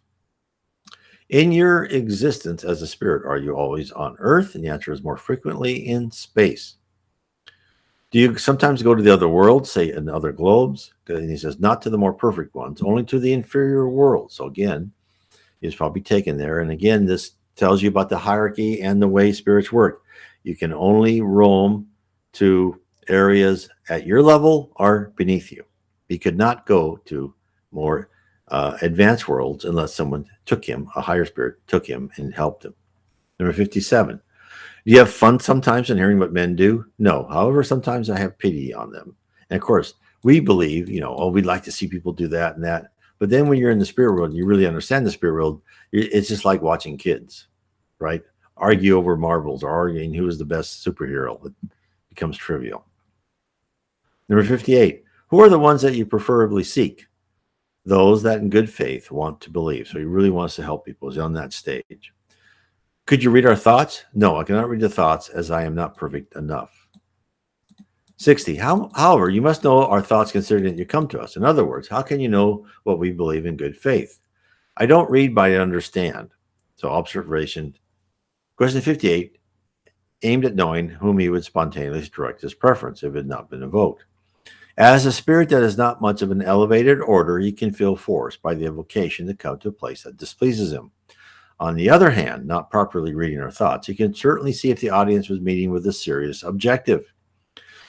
In your existence as a spirit, are you always on Earth? And the answer is more frequently in space. Do you sometimes go to the other worlds, say in other globes? And he says, not to the more perfect ones, only to the inferior worlds. So again, he's probably taken there. And again, this tells you about the hierarchy and the way spirits work. You can only roam to areas at your level or beneath you. You could not go to more advanced worlds unless someone took him, a higher spirit took him and helped him. Number 57. Do you have fun sometimes in hearing what men do? No. However, sometimes I have pity on them. And of course, we believe, we'd like to see people do that and that. But then when you're in the spirit world and you really understand the spirit world, it's just like watching kids, right? Argue over marbles or arguing who is the best superhero. It becomes trivial. Number 58. Who are the ones that you preferably seek? Those that in good faith want to believe. So he really wants to help people. He's on that stage. Could you read our thoughts? No, I cannot read the thoughts as I am not perfect enough. 60. However, you must know our thoughts considering that you come to us. In other words, how can you know what we believe in good faith? I don't read, but I understand. So observation. Question 58, aimed at knowing whom he would spontaneously direct his preference if it had not been evoked. As a spirit that is not much of an elevated order, he can feel forced by the evocation to come to a place that displeases him. On the other hand, not properly reading our thoughts, he can certainly see if the audience was meeting with a serious objective.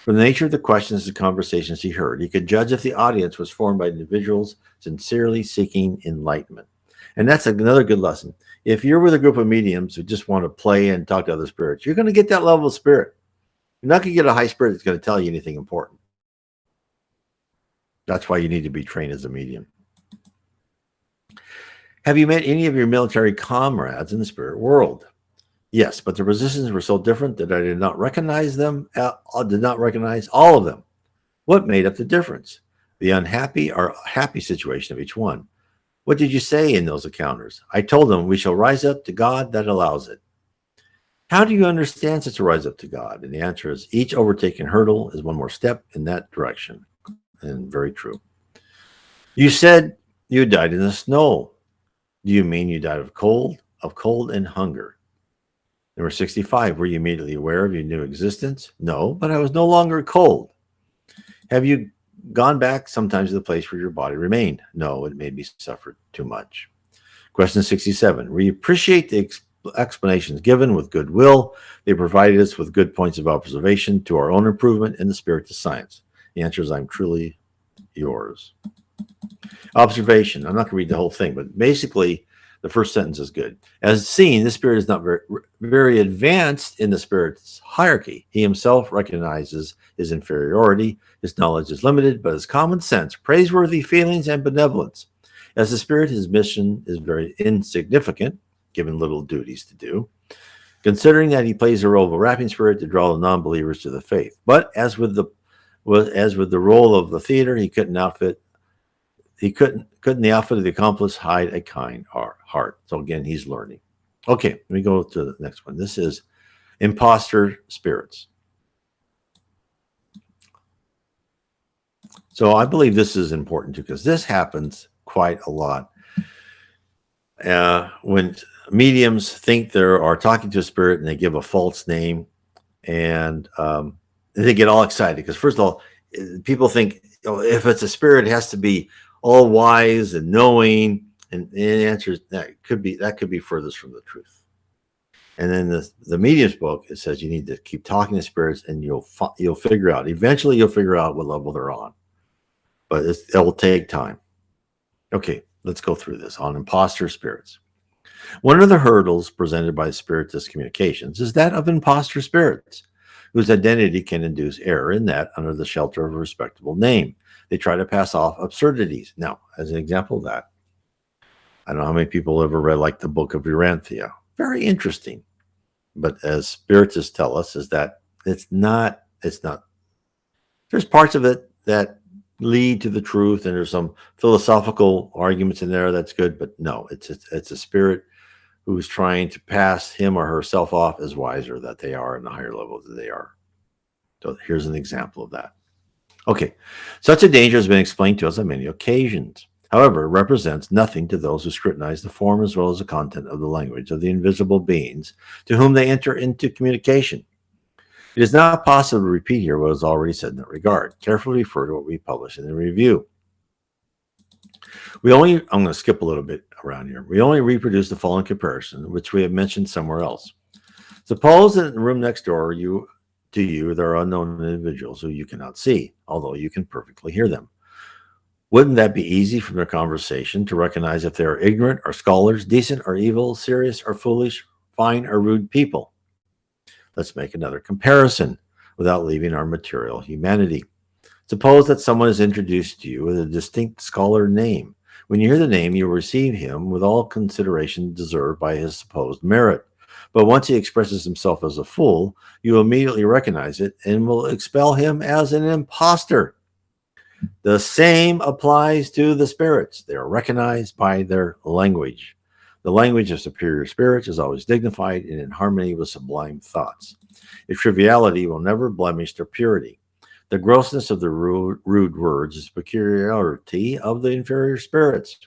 From the nature of the questions and conversations he heard, he could judge if the audience was formed by individuals sincerely seeking enlightenment. And that's another good lesson. If you're with a group of mediums who just want to play and talk to other spirits, you're going to get that level of spirit. You're not going to get a high spirit that's going to tell you anything important. That's why you need to be trained as a medium. Have you met any of your military comrades in the spirit world? Yes, but the positions were so different that I did not recognize them. Did not recognize all of them. What made up the difference? The unhappy or happy situation of each one. What did you say in those encounters? I told them, we shall rise up to God that allows it. How do you understand such a rise up to God? And the answer is each overtaken hurdle is one more step in that direction. And very true. You said you died in the snow. Do you mean you died of cold and hunger? Number 65, were you immediately aware of your new existence? No, but I was no longer cold. Have you gone back sometimes to the place where your body remained? No, it made me suffer too much. Question 67, we appreciate the explanations given with goodwill. They provided us with good points of observation to our own improvement in the spirit of science. The answer is I'm truly yours. Observation. I'm not going to read the whole thing, but basically the first sentence is good. As seen, the spirit is not very advanced in the spirit's hierarchy. He himself recognizes his inferiority. His knowledge is limited, but his common sense, praiseworthy feelings, and benevolence. As a spirit, his mission is very insignificant, given little duties to do, considering that he plays the role of a rapping spirit to draw the non-believers to the faith. But as with the role of the theater, he couldn't the outfit of the accomplice hide a kind heart. So again, he's learning. Okay, let me go to the next one. This is Imposter Spirits. So I believe this is important too, because this happens quite a lot. When mediums think they are talking to a spirit and they give a false name, and they get all excited because, first of all, people think, if it's a spirit, it has to be all wise and knowing, and the answer is that could be furthest from the truth. And then the medium's book, it says you need to keep talking to spirits, and you'll figure out. Eventually, you'll figure out what level they're on, but it will take time. Okay, let's go through this on imposter spirits. One of the hurdles presented by Spiritist communications is that of imposter spirits, whose identity can induce error in that, under the shelter of a respectable name, they try to pass off absurdities. Now, as an example of that, I don't know how many people ever read like the Book of Urantia. Very interesting. But as spiritists tell us, is that it's not. There's parts of it that lead to the truth, and there's some philosophical arguments in there that's good. But no, it's a spirit who's trying to pass him or herself off as wiser that they are, and the higher level that they are. So here's an example of that. Okay, such a danger has been explained to us on many occasions. However, it represents nothing to those who scrutinize the form as well as the content of the language of the invisible beings to whom they enter into communication. It is not possible to repeat here what is already said in that regard. Carefully refer to what we publish in the review. I'm going to skip a little bit around here. We only reproduce the following comparison, which we have mentioned somewhere else. Suppose that in the room next door to you, there are unknown individuals who you cannot see, although you can perfectly hear them. Wouldn't that be easy from their conversation to recognize if they are ignorant or scholars, decent or evil, serious or foolish, fine or rude people? Let's make another comparison without leaving our material humanity. Suppose that someone is introduced to you with a distinct scholar name. When you hear the name, you will receive him with all consideration deserved by his supposed merit. But once he expresses himself as a fool, you immediately recognize it and will expel him as an imposter. The same applies to the spirits. They are recognized by their language. The language of superior spirits is always dignified and in harmony with sublime thoughts. Its triviality will never blemish their purity. The grossness of the rude words is the peculiarity of the inferior spirits.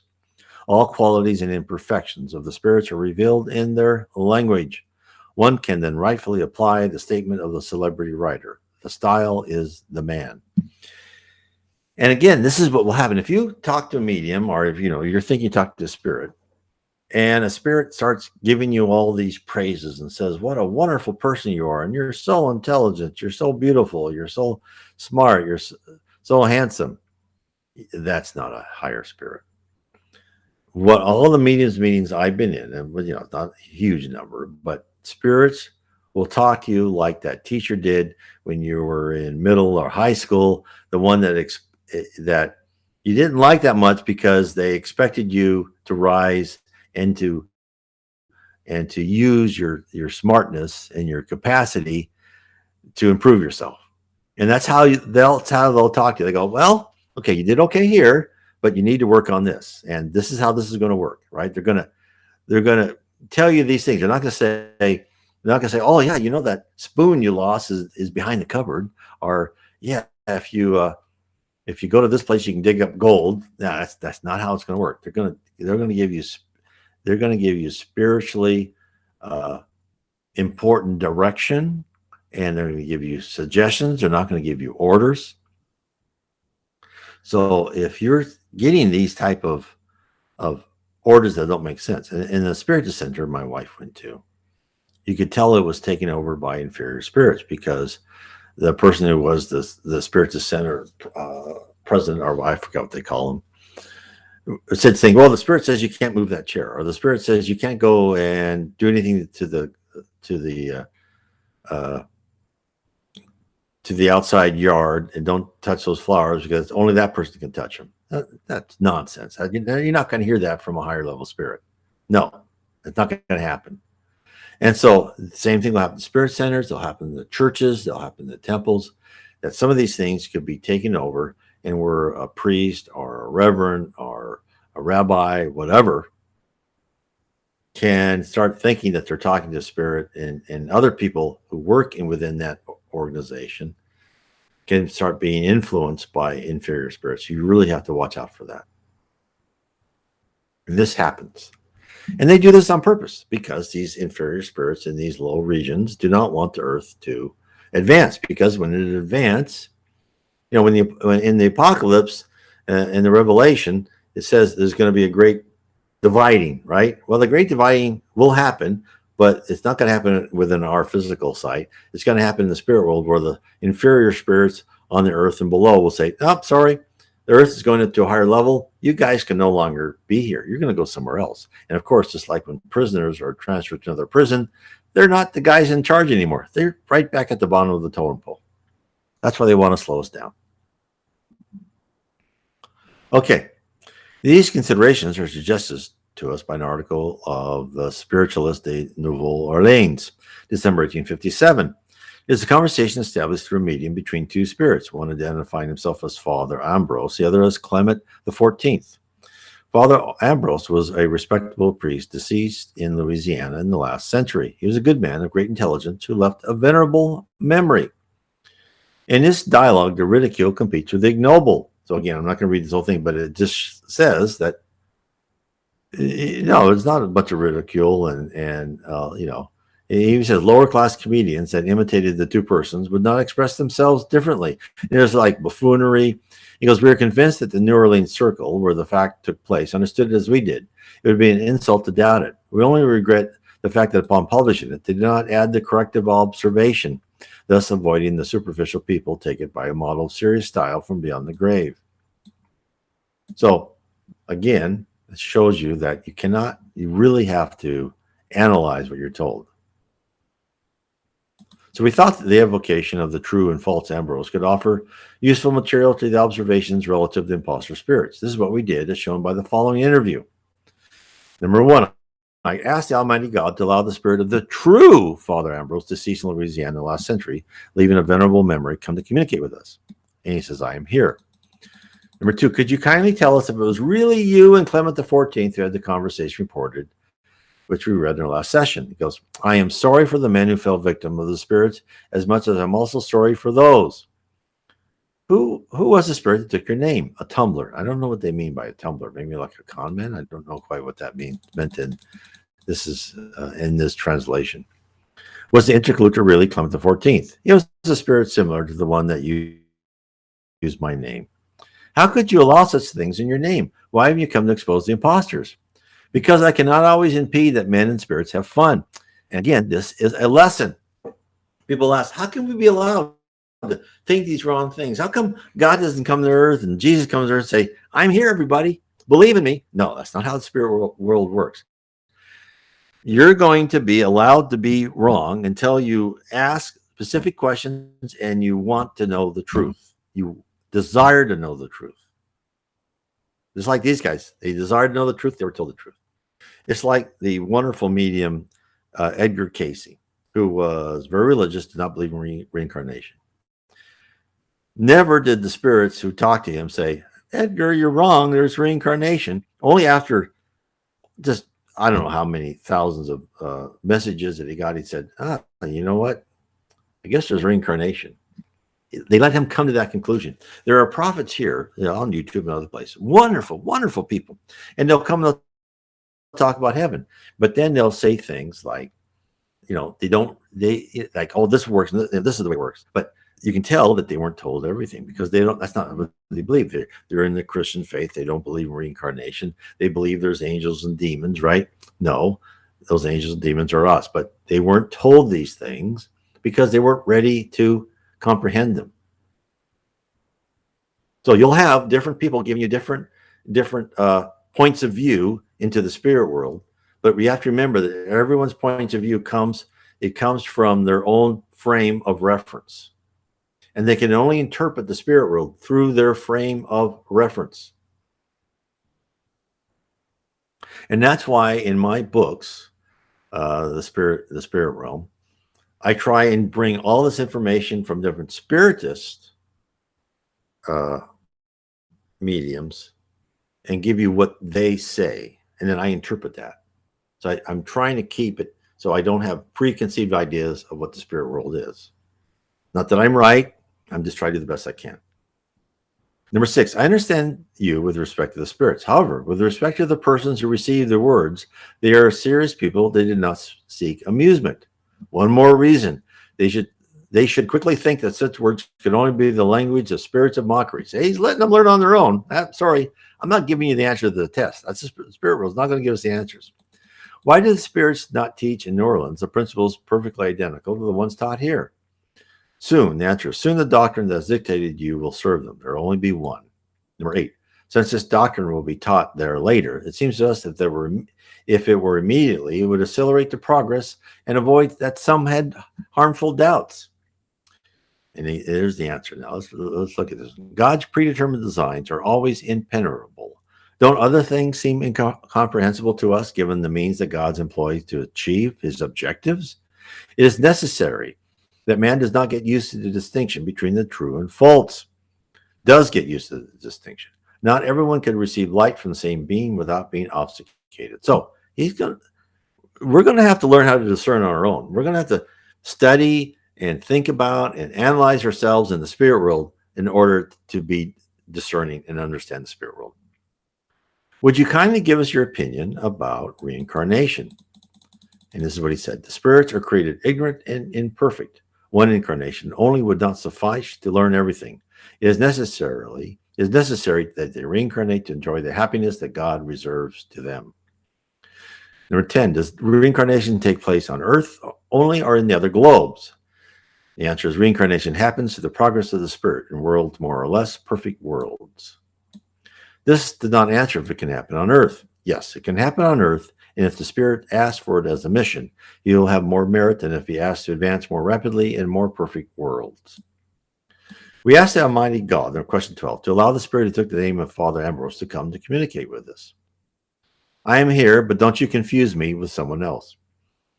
All qualities and imperfections of the spirits are revealed in their language. One can then rightfully apply the statement of the celebrity writer. The style is the man. And again, this is what will happen. If you talk to a medium, or if you're thinking you talk to a spirit, and a spirit starts giving you all these praises and says, what a wonderful person you are, and you're so intelligent, you're so beautiful, you're so smart, you're so handsome, that's not a higher spirit. What all the mediums meetings I've been in, and it's not a huge number, but spirits will talk to you like that teacher did when you were in middle or high school, the one that you didn't like that much because they expected you to rise and to use your smartness and your capacity to improve yourself. And that's how they'll talk to you. They go, well, okay, you did okay here, but you need to work on this, and this is how this is going to work, right? They're gonna tell you these things. They're not going to say, oh yeah, that spoon you lost is behind the cupboard, or yeah, if you go to this place you can dig up gold. No, that's not how it's going to work. They're going to give you spiritually important direction, and they're going to give you suggestions. They're not going to give you orders. So if you're getting these type of orders that don't make sense, and in the Spiritist center my wife went to, you could tell it was taken over by inferior spirits, because the person who was the Spiritist center president, or I forgot what they call him, said saying, well, the spirit says you can't move that chair, or the spirit says you can't go and do anything to the outside yard, and don't touch those flowers because only that person can touch them. That's nonsense. You're not going to hear that from a higher level spirit. No, it's not going to happen. And so the same thing will happen in spirit centers. They'll happen in the churches. They'll happen in the temples. That some of these things could be taken over, and where a priest or a reverend or a rabbi, whatever, can start thinking that they're talking to spirit, and other people who work within that organization can start being influenced by inferior spirits. You really have to watch out for that. And this happens. And they do this on purpose, because these inferior spirits in these low regions do not want the earth to advance, because when it advances, when in the apocalypse, in the Revelation, it says there's going to be a great dividing, right? Well, the great dividing will happen, but it's not going to happen within our physical sight. It's going to happen in the spirit world, where the inferior spirits on the earth and below will say, oh, sorry, the earth is going up to a higher level. You guys can no longer be here. You're going to go somewhere else. And of course, just like when prisoners are transferred to another prison, they're not the guys in charge anymore. They're right back at the bottom of the totem pole. That's why they want to slow us down. Okay. These considerations are suggested to us by an article of the Spiritualist de Nouvelle Orleans, December 1857. It is a conversation established through a medium between two spirits, one identifying himself as Father Ambrose, the other as Clement XIV. Father Ambrose was a respectable priest deceased in Louisiana in the last century. He was a good man of great intelligence who left a venerable memory. In this dialogue, the ridicule competes with the ignoble. So again, I'm not going to read this whole thing, but it just says that no, it's not a bunch of ridicule and he even says lower class comedians that imitated the two persons would not express themselves differently. There's like buffoonery. He goes, we are convinced that the New Orleans Circle, where the fact took place, understood it as we did. It would be an insult to doubt it. We only regret the fact that upon publishing it, they did not add the corrective observation, thus avoiding the superficial people take it by a model of serious style from beyond the grave. So again, it shows you that you really have to analyze what you're told. So we thought that the evocation of the true and false Ambrose could offer useful material to the observations relative to imposter spirits. This is what we did, as shown by the following interview. Number one, I asked the Almighty God to allow the spirit of the true Father Ambrose, deceased in Louisiana in the last century, leaving a venerable memory, come to communicate with us. And he says, I am here. Number two, could you kindly tell us if it was really you and Clement XIV who had the conversation reported, which we read in our last session? He goes, I am sorry for the men who fell victim of the spirits, as much as I'm also sorry for those. Who was the spirit that took your name? A tumbler. I don't know what they mean by a tumbler. Maybe like a con man. I don't know quite what that meant in this translation. Was the interlocutor really Clement XIV? He was a spirit similar to the one that used my name. How could you allow such things in your name? Why have you come to expose the imposters? Because I cannot always impede that men and spirits have fun. And again, this is a lesson. People ask, how can we be allowed to think these wrong things? How come God doesn't come to earth and Jesus comes to earth and say, I'm here, everybody, believe in me? No, that's not how the spirit world works. You're going to be allowed to be wrong until you ask specific questions and you want to know the truth. You desire to know the truth. Just like these guys, they desired to know the truth, they were told the truth. It's like the wonderful medium Edgar Casey, who was very religious, did not believe in reincarnation. Never did the spirits who talked to him say, Edgar, you're wrong, there's reincarnation. Only after just, I don't know how many thousands of messages that he got, he said, you know what? I guess there's reincarnation. They let him come to that conclusion. There are prophets here, on YouTube and other places, wonderful, wonderful people. And they'll come and they'll talk about heaven. But then they'll say things like, they like, oh, this works, and this is the way it works. But you can tell that they weren't told everything because that's not what they believe. They're in the Christian faith. They don't believe in reincarnation. They believe there's angels and demons, right? No, those angels and demons are us. But they weren't told these things because they weren't ready to comprehend them. So you'll have different people giving you different points of view into the spirit world, but we have to remember that everyone's point of view comes from their own frame of reference, and they can only interpret the spirit world through their frame of reference. And that's why in my books, the spirit realm, I try and bring all this information from different spiritist mediums and give you what they say, and then I interpret that. So I'm trying to keep it so I don't have preconceived ideas of what the spirit world is. Not that I'm right. I'm just trying to do the best I can. Number 6, I understand you with respect to the spirits. However, with respect to the persons who receive their words, they are serious people. They did not seek amusement. One more reason, they should quickly think that such words can only be the language of spirits of mockery. So he's letting them learn on their own. Sorry, I'm not giving you the answer to the test. That's the spirit world is not going to give us the answers. Why did the spirits not teach in New Orleans the principles perfectly identical to the ones taught here? Soon, the answer is soon the doctrine that has dictated you will serve them. There will only be one. Number 8, since this doctrine will be taught there later, it seems to us that if it were immediately, it would accelerate the progress and avoid that some had harmful doubts. And here's the answer. Now let's look at this. God's predetermined designs are always impenetrable. Don't other things seem incomprehensible to us given the means that God employs to achieve his objectives? It is necessary that man does not get used to the distinction between the true and false. Does get used to the distinction. Not everyone can receive light from the same being without being obfuscated. So we're going to have to learn how to discern on our own. We're going to have to study and think about and analyze ourselves in the spirit world in order to be discerning and understand the spirit world. Would you kindly give us your opinion about reincarnation? And this is what he said. The spirits are created ignorant and imperfect. One incarnation only would not suffice to learn everything. It is necessary that they reincarnate to enjoy the happiness that God reserves to them. Number 10, does reincarnation take place on Earth only or in the other globes? The answer is reincarnation happens through the progress of the spirit in worlds more or less perfect worlds. This does not answer if it can happen on Earth. Yes, it can happen on Earth, and if the spirit asks for it as a mission, he will have more merit than if he asks to advance more rapidly in more perfect worlds. We asked the Almighty God, in question 12, to allow the spirit who took the name of Father Ambrose to come to communicate with us. I am here, but don't you confuse me with someone else.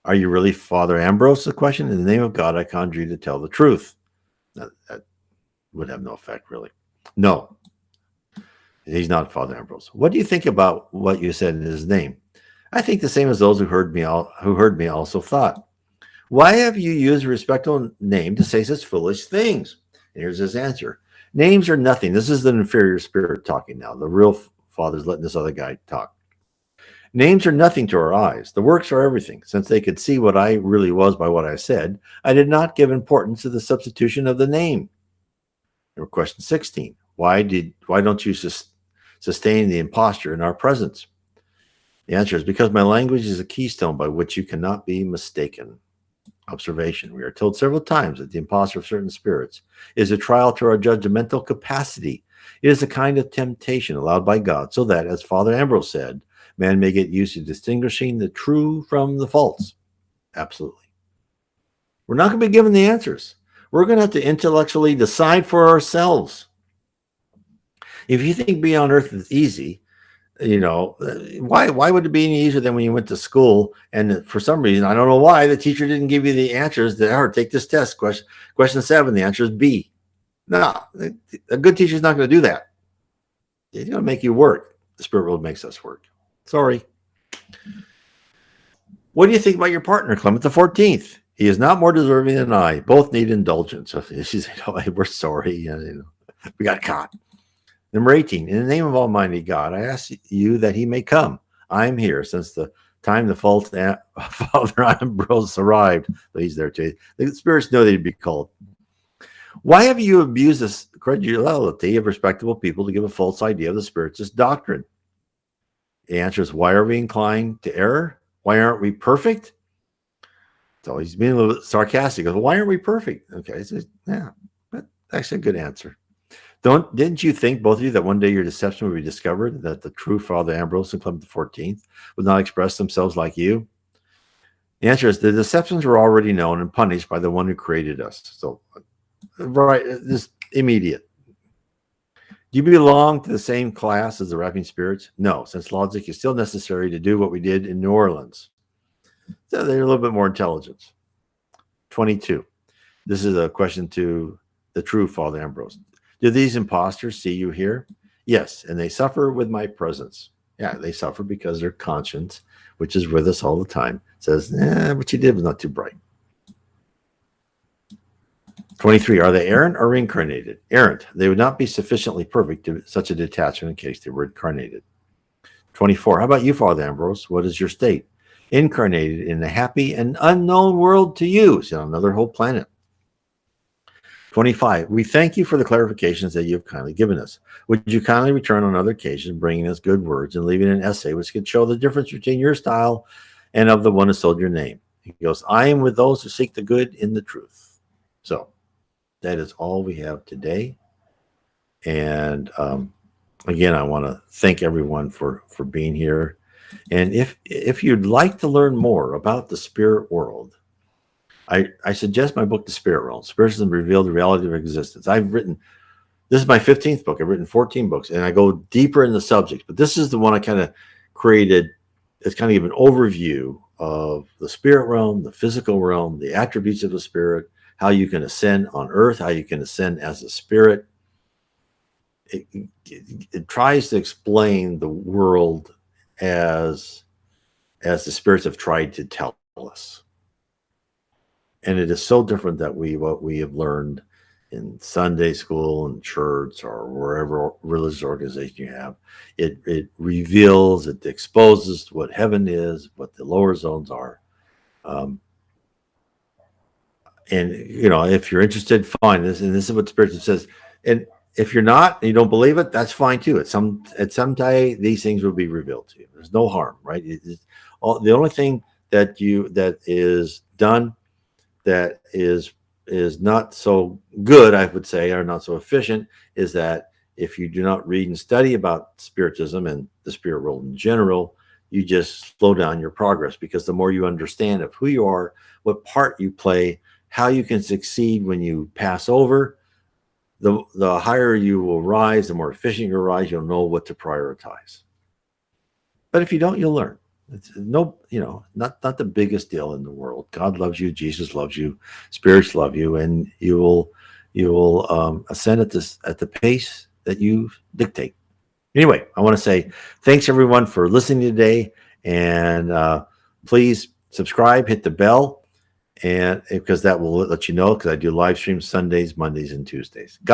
Are you really Father Ambrose? The question. In the name of God, I conjure you to tell the truth. That would have no effect, really. No, he's not Father Ambrose. What do you think about what you said in his name? I think the same as those who heard me also thought. Why have you used a respectable name to say such foolish things? And here's his answer. Names are nothing. This is the inferior spirit talking now. The real father's letting this other guy talk. Names are nothing to our eyes. The works are everything. Since they could see what I really was by what I said, I did not give importance to the substitution of the name. Question 16. Why don't you sustain the imposture in our presence? The answer is because my language is a keystone by which you cannot be mistaken. Observation. We are told several times that the imposture of certain spirits is a trial to our judgmental capacity. It is a kind of temptation allowed by God so that, as Father Ambrose said, man may get used to distinguishing the true from the false. Absolutely. We're not going to be given the answers. We're going to have to intellectually decide for ourselves. If you think being on earth is easy, why would it be any easier than when you went to school and for some reason, I don't know why, the teacher didn't give you the answers that, take this test. Question 7, the answer is B. No, a good teacher is not going to do that. He's going to make you work. The spirit world makes us work. Sorry. What do you think about your partner, Clement the 14th? He is not more deserving than I. Both need indulgence. She's we're sorry. We got caught. Number 18, in the name of Almighty God, I ask you that he may come. I am here since the time the false Father Ambrose arrived. But he's there too. The spirits know they'd be called. Why have you abused the credulity of respectable people to give a false idea of the Spiritist doctrine? The answer is, why are we inclined to error? Why aren't we perfect? So he's being a little bit sarcastic. He goes, why aren't we perfect? Okay, so, yeah, but actually a good answer. Didn't you think, both of you, that one day your deception would be discovered, that the true Father Ambrose and Clement XIV would not express themselves like you? The answer is the deceptions were already known and punished by the one who created us. So, right, this immediate. Do you belong to the same class as the rapping spirits? No, since logic is still necessary to do what we did in New Orleans. So they're a little bit more intelligent. 22. This is a question to the true Father Ambrose. Do these imposters see you here? Yes, and they suffer with my presence. Yeah, they suffer because their conscience, which is with us all the time, says, what you did was not too bright. 23. Are they errant or reincarnated? Errant. They would not be sufficiently perfect to such a detachment in case they were incarnated. 24. How about you, Father Ambrose? What is your state? Incarnated in a happy and unknown world to you. So another whole planet. 25. We thank you for the clarifications that you have kindly given us. Would you kindly return on other occasions, bringing us good words and leaving an essay which could show the difference between your style and of the one who sold your name? He goes, I am with those who seek the good in the truth. So that is all we have today. And again, I want to thank everyone for being here. And if you'd like to learn more about the spirit world, I suggest my book, The Spirit Realm. Spiritism Revealed the Reality of Existence. I've written This is my 15th book. I've written 14 books, and I go deeper in the subject. But this is the one I kind of created. It's kind of give an overview of the spirit realm, the physical realm, the attributes of the spirit, how you can ascend on earth, how you can ascend as a spirit. It tries to explain the world as the spirits have tried to tell us. And it is so different that what we have learned in Sunday school and church or wherever religious organization you have. It reveals, it exposes what heaven is, what the lower zones are. And if you're interested, fine. This is what Spiritism says. And if you're not, and you don't believe it, that's fine too. At some day, these things will be revealed to you. There's no harm, right? The only thing that is done that is not so good, I would say, or not so efficient, is that if you do not read and study about Spiritism and the spirit world in general, you just slow down your progress, because the more you understand of who you are, what part you play, how you can succeed when you pass over, the higher you will rise, the more efficient you'll rise. You'll know what to prioritize. But if you don't, you'll learn. It's not the biggest deal in the world. God loves you, Jesus loves you, spirits love you, and you will ascend at the pace that you dictate. Anyway, I want to say thanks everyone for listening today, and please subscribe, hit the bell, and because that will let you know, because I do live streams Sundays, Mondays, and Tuesdays. God